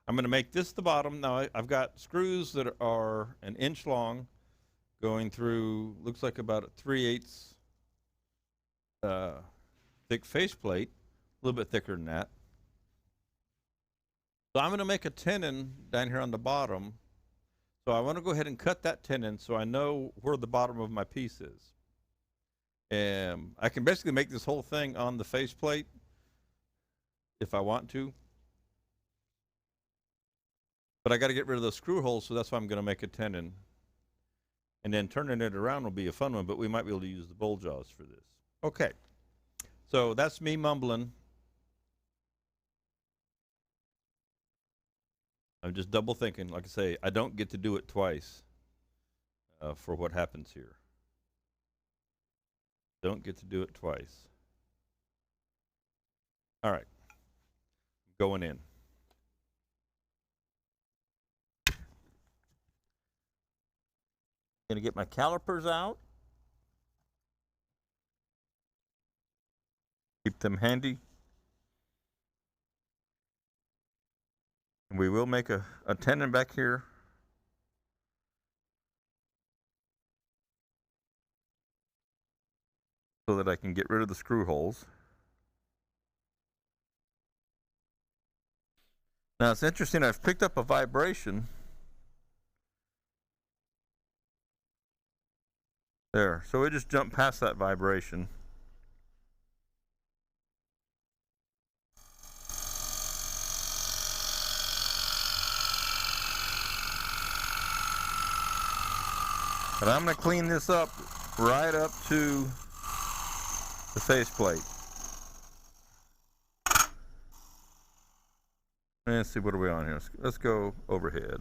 S1: I'm going to make this the bottom. Now I've got screws that are 1 inch long going through, looks like about a 3/8 thick faceplate. a little bit thicker than that. So I'm going to make a tenon down here on the bottom. So I want to go ahead and cut that tenon so I know where the bottom of my piece is. And I can basically make this whole thing on the faceplate if I want to. But I got to get rid of those screw holes, so that's why I'm going to make a tenon. And then turning it around will be a fun one, but we might be able to use the bowl jaws for this. Okay, so that's me mumbling. I'm just double thinking. Like I say, I don't get to do it twice for what happens here. Don't get to do it twice. All right, going in. Gonna get my calipers out. Keep them handy. And we will make a tenon back here. So that I can get rid of the screw holes. Now it's interesting, I've picked up a vibration. There, so we just jumped past that vibration. But I'm going to clean this up right up to the faceplate. Let's see, what are we on here? Let's go overhead.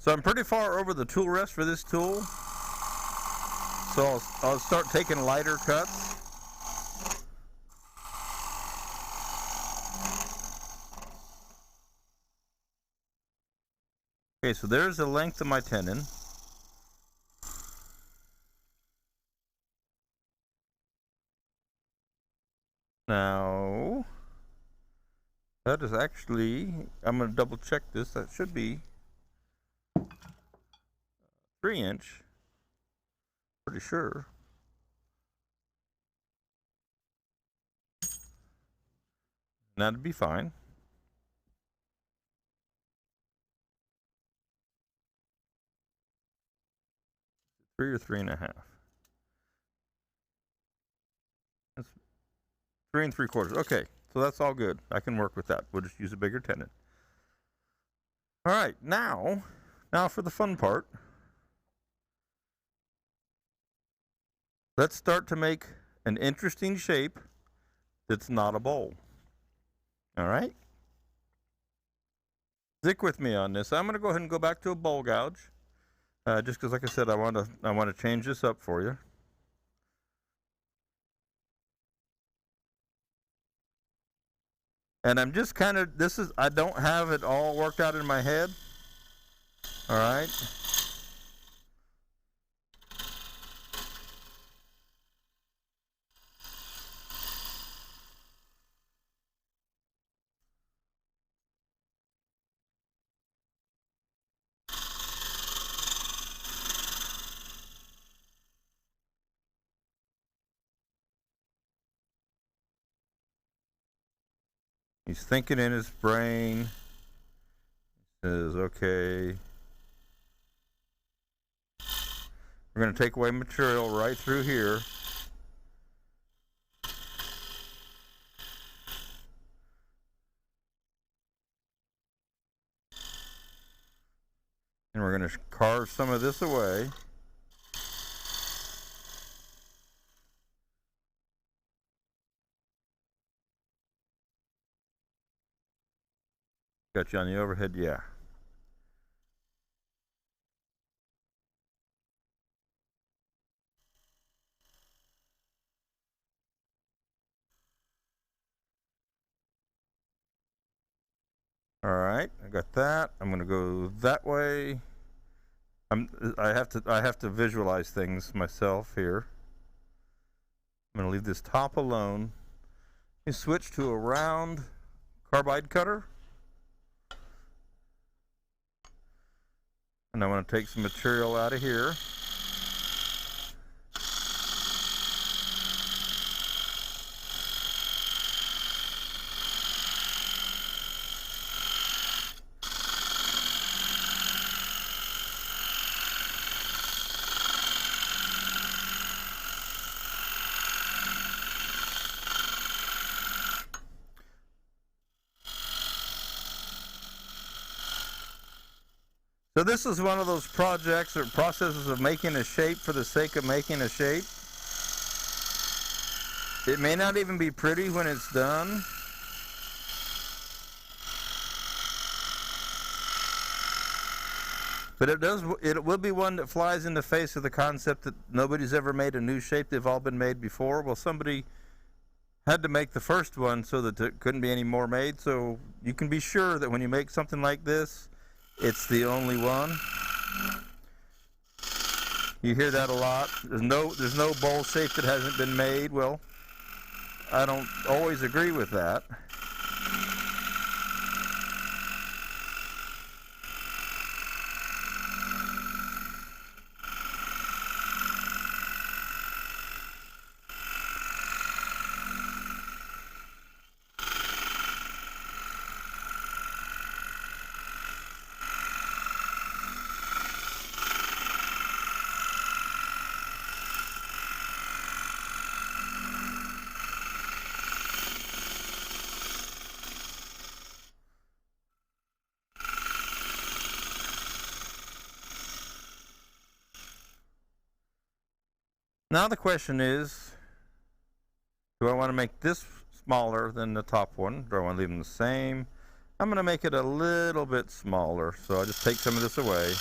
S1: So I'm pretty far over the tool rest for this tool. So I'll start taking lighter cuts. Okay, so there's the length of my tenon. Now, that is actually, I'm going to double check this. That should be 3-inch. Pretty sure. That'd be fine. 3 or 3.5. That's 3 3/4. Okay, so that's all good. I can work with that. We'll just use a bigger tenon. All right, now for the fun part. Let's start to make an interesting shape that's not a bowl. All right? Stick with me on this. I'm going to go ahead and go back to a bowl gouge. Just because, like I said, I want to change this up for you. And I'm just kind of, I don't have it all worked out in my head. All right? He's thinking in his brain. He says, okay. We're going to take away material right through here. And we're going to carve some of this away. Got you on the overhead? Yeah. All right, I got that. I'm gonna go that way. I have to visualize things myself here. I'm gonna leave this top alone. Let me switch to a round carbide cutter. And I want to take some material out of here. So this is one of those projects or processes of making a shape for the sake of making a shape. It may not even be pretty when it's done. But it will be one that flies in the face of the concept that nobody's ever made a new shape. They've all been made before. Well, somebody had to make the first one so that there couldn't be any more made. So you can be sure that when you make something like this, it's the only one. You hear that a lot. There's no bowl shape that hasn't been made. Well, I don't always agree with that. Now the question is, do I want to make this smaller than the top one? Do I want to leave them the same? I'm going to make it a little bit smaller, so I'll just take some of this away.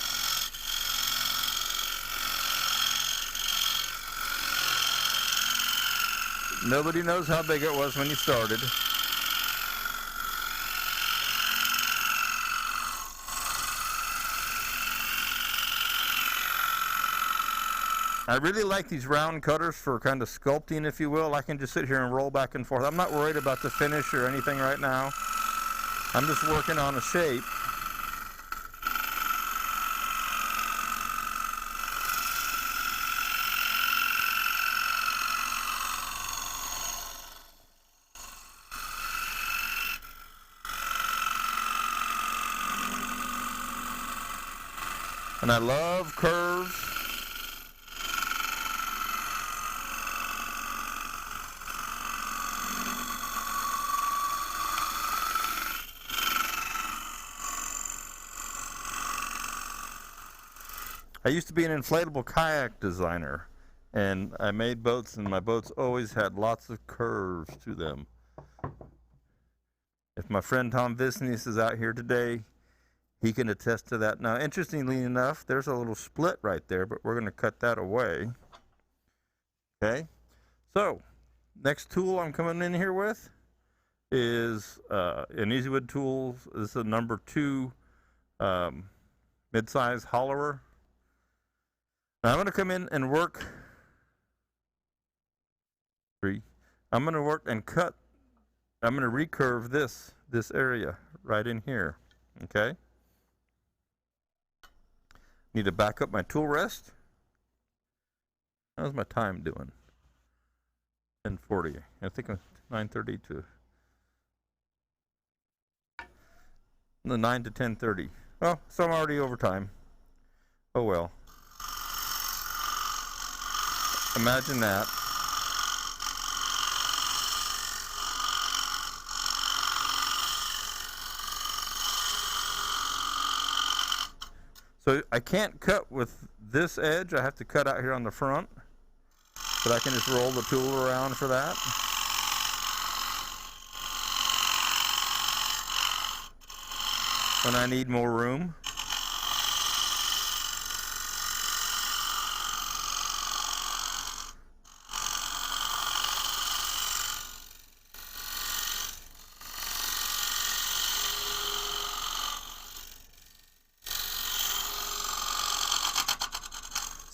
S1: Nobody knows how big it was when you started. I really like these round cutters for kind of sculpting, if you will. I can just sit here and roll back and forth. I'm not worried about the finish or anything right now. I'm just working on a shape. And I love curves. I used to be an inflatable kayak designer, and I made boats, and my boats always had lots of curves to them. If my friend Tom Visnius is out here today, he can attest to that. Now, interestingly enough, there's a little split right there, but we're going to cut that away. Okay, so next tool I'm coming in here with is an EasyWood tool. This is a number 2 mid-size hollower. Now I'm going to come in and work 3. I'm going to work and cut. I'm going to recurve this area right in here. Okay. Need to back up my tool rest. How's my time doing? 10:40. I think I'm 9:30 to 9 to 10:30. Oh, so I'm already over time. Oh well. Imagine that. So I can't cut with this edge. I have to cut out here on the front. But I can just roll the tool around for that. When I need more room.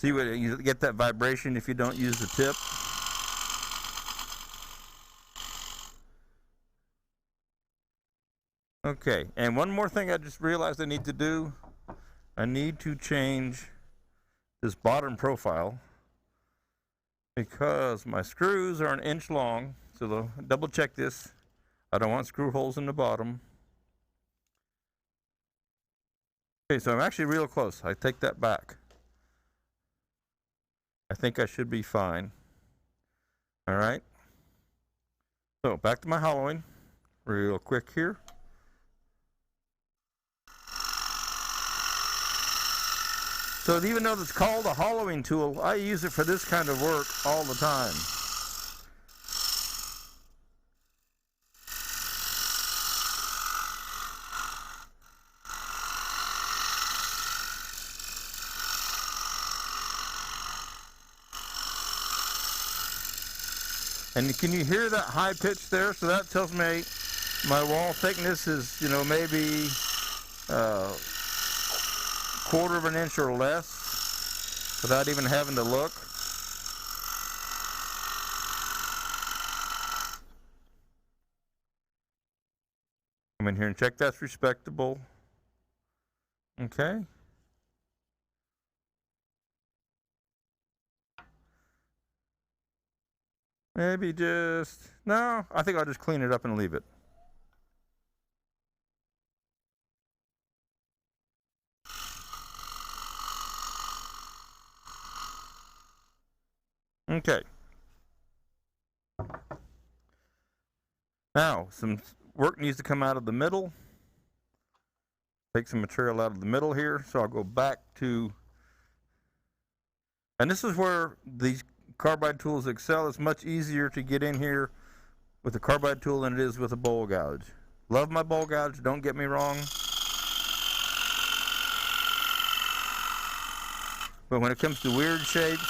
S1: See what you get that vibration if you don't use the tip. Okay, and one more thing I just realized I need to do. I need to change this bottom profile because my screws are 1 inch long. So double check this. I don't want screw holes in the bottom. Okay, so I'm actually real close. I take that back. I think I should be fine. All right. So back to my hollowing real quick here. So even though it's called a hollowing tool, I use it for this kind of work all the time. And can you hear that high pitch there? So that tells me my wall thickness is, you know, maybe 1/4 of an inch or less without even having to look. Come in here and check that's respectable. Okay. Maybe just, no, I think I'll just clean it up and leave it. Okay. Now, some work needs to come out of the middle. Take some material out of the middle here. So I'll go back to, and this is where these carbide tools excel. It's much easier to get in here with a carbide tool than it is with a bowl gouge. Love my bowl gouge, don't get me wrong. But when it comes to weird shapes,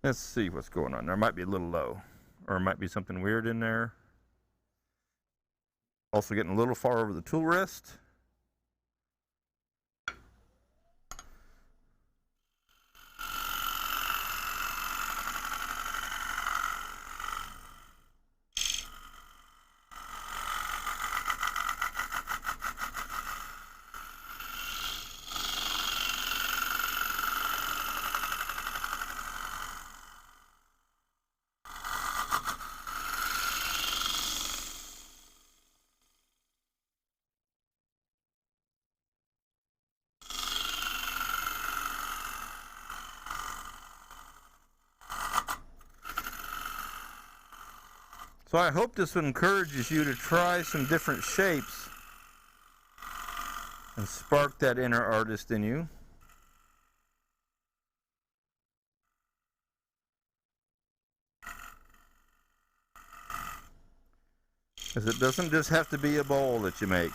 S1: let's see what's going on. There might be a little low, or it might be something weird in there. Also getting a little far over the tool rest. So I hope this encourages you to try some different shapes and spark that inner artist in you. Because it doesn't just have to be a bowl that you make.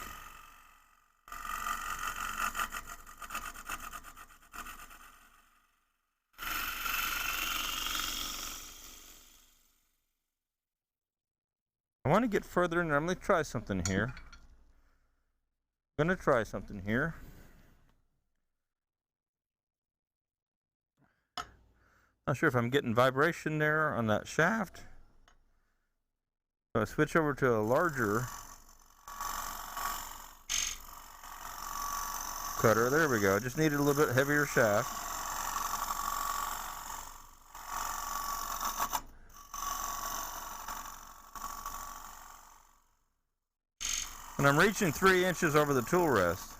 S1: I want to get further in there. I'm going to try something here. I'm going to try something here. Not sure if I'm getting vibration there on that shaft. So I switch over to a larger cutter. There we go. I just needed a little bit heavier shaft. And I'm reaching 3 inches over the tool rest.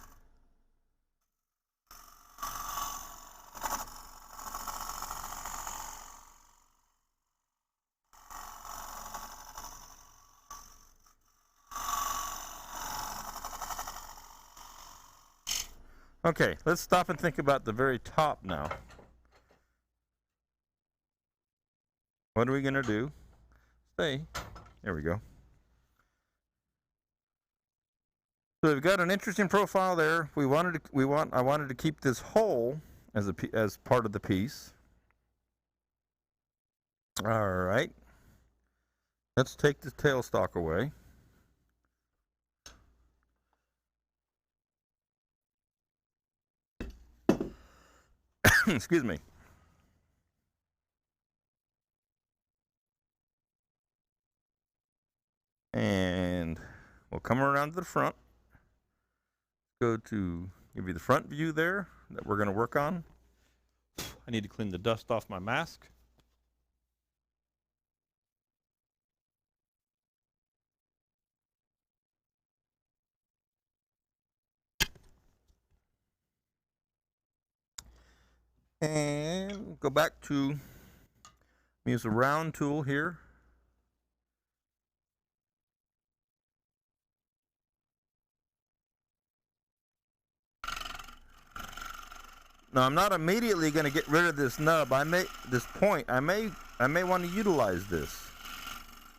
S1: Okay, let's stop and think about the very top now. What are we going to do? Stay. There we go. So we've got an interesting profile there. I wanted to keep this hole as part of the piece. All right. let's take the tailstock away. Excuse me. And we'll come around to the front. Go to give you the front view there that we're going to work on. I need to clean the dust off my mask. And go back to use a round tool here. Now I'm not immediately going to get rid of this nub. I may want to utilize this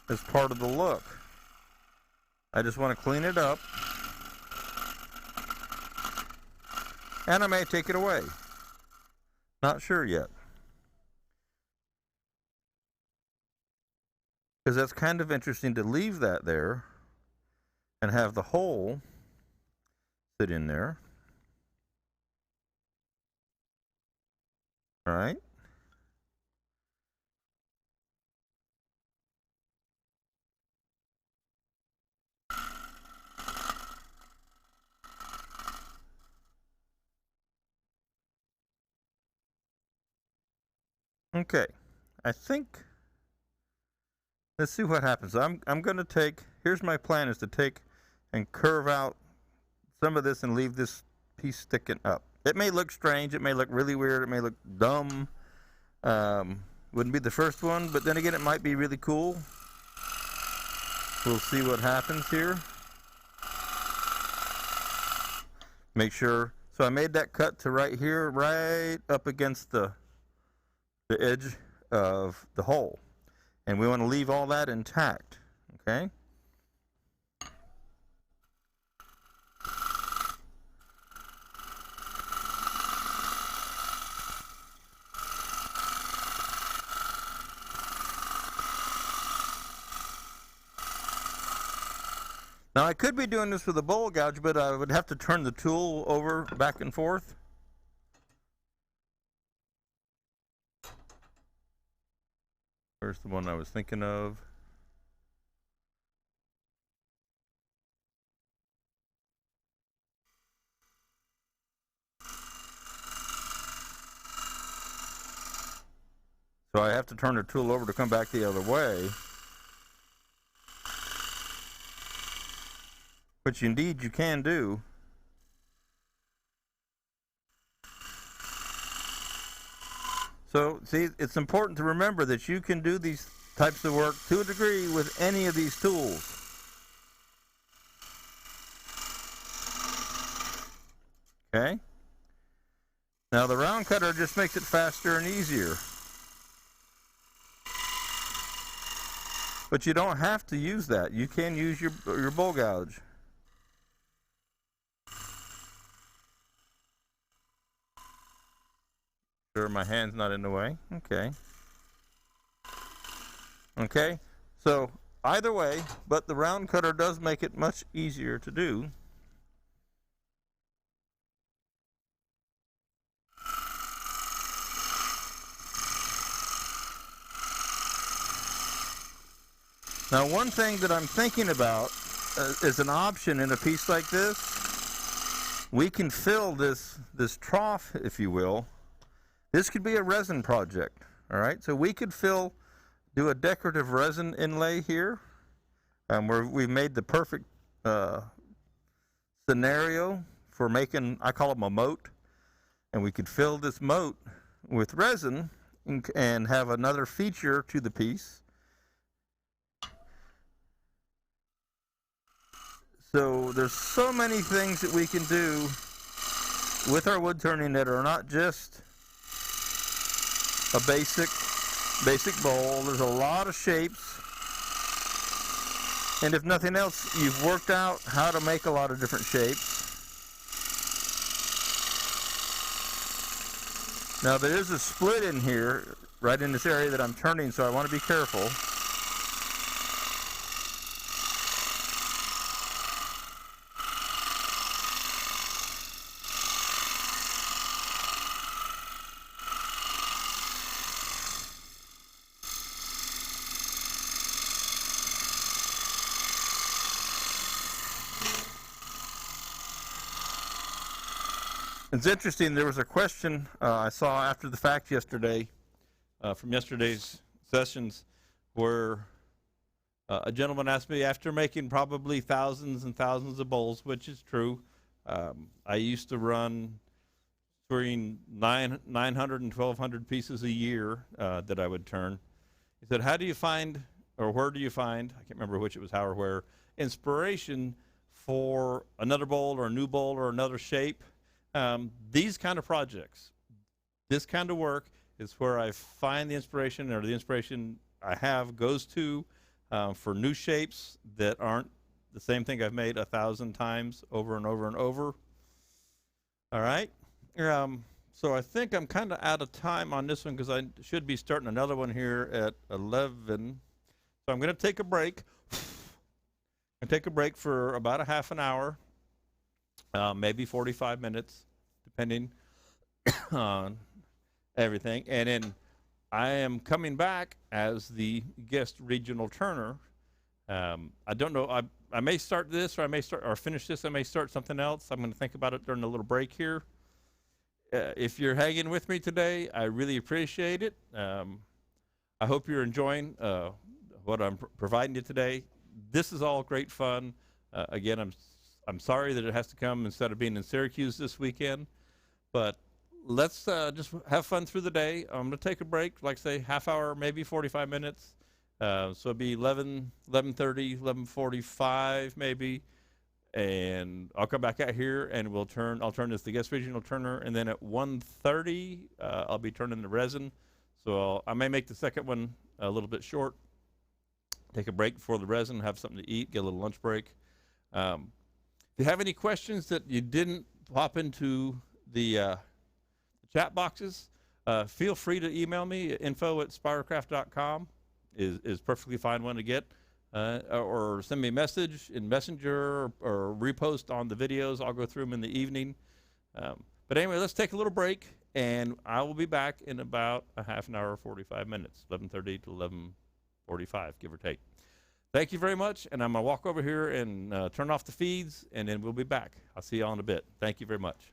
S1: as part of the look. I just want to clean it up, and I may take it away. Not sure yet, because that's kind of interesting to leave that there and have the hole sit in there. All right. Okay, I think, let's see what happens. I'm going to take, here's my plan, is to take and curve out some of this and leave this piece sticking up. It may look strange, it may look really weird, it may look dumb. Wouldn't be the first one, but then again, it might be really cool. We'll see what happens here. Make sure, so I made that cut to right here, right up against the edge of the hole, and we want to leave all that intact. Okay. Now I could be doing this with a bowl gouge, but I would have to turn the tool over back and forth. Where's the one I was thinking of? So I have to turn the tool over to come back the other way. Which indeed you can do. So, see, it's important to remember that you can do these types of work to a degree with any of these tools. Okay? Now the round cutter just makes it faster and easier. But you don't have to use that. You can use your bowl gouge. Sure, my hand's not in the way. Okay. Okay, so either way, but the round cutter does make it much easier to do. Now, one thing that I'm thinking about is an option in a piece like this. We can fill this trough, if you will. This could be a resin project, all right? So we could do a decorative resin inlay here, where we've made the perfect scenario for making, I call them a moat, and we could fill this moat with resin and have another feature to the piece. So there's so many things that we can do with our wood turning that are not just a basic bowl. There's a lot of shapes, and if nothing else, you've worked out how to make a lot of different shapes. Now there is a split in here, right in this area that I'm turning, so I want to be careful. It's interesting. There was a question I saw after the fact yesterday from yesterday's sessions where a gentleman asked me, after making probably thousands and thousands of bowls, which is true. I used to run between 900 and 1,200 pieces a year that I would turn. He said, how do you find, or where do you find, I can't remember which it was, how or where, inspiration for another bowl or a new bowl or another shape? These kind of projects, this kind of work is where I find the inspiration, or the inspiration I have goes to for new shapes that aren't the same thing I've made 1,000 times over and over and over. All right. So I think I'm kind of out of time on this one because I should be starting another one here at 11. So I'm going to take a break. I take a break for about a half an hour, maybe 45 minutes, depending on everything. And then I am coming back as the guest regional turner. I don't know. I may start this, or I may start or finish this. I may start something else. I'm going to think about it during the little break here. If you're hanging with me today, I really appreciate it. I hope you're enjoying what I'm providing you today. This is all great fun. Again, I'm sorry that it has to come instead of being in Syracuse this weekend, but let's just have fun through the day. I'm going to take a break, like say half hour, maybe 45 minutes. So it'll be 11:30, 11:45 maybe. And I'll come back out here and I'll turn this the guest regional turner, and then at 1:30 I'll be turning the resin. So I may make the second one a little bit short, take a break before the resin, have something to eat, get a little lunch break. If you have any questions that you didn't pop into the chat boxes, feel free to email me. info@spiracraft.com is perfectly fine one to get. Or send me a message in Messenger, or repost on the videos. I'll go through them in the evening. But anyway, let's take a little break, and I will be back in about a half an hour, 45 minutes, 11:30 to 11:45, give or take. Thank you very much, and I'm going to walk over here and turn off the feeds, and then we'll be back. I'll see you all in a bit. Thank you very much.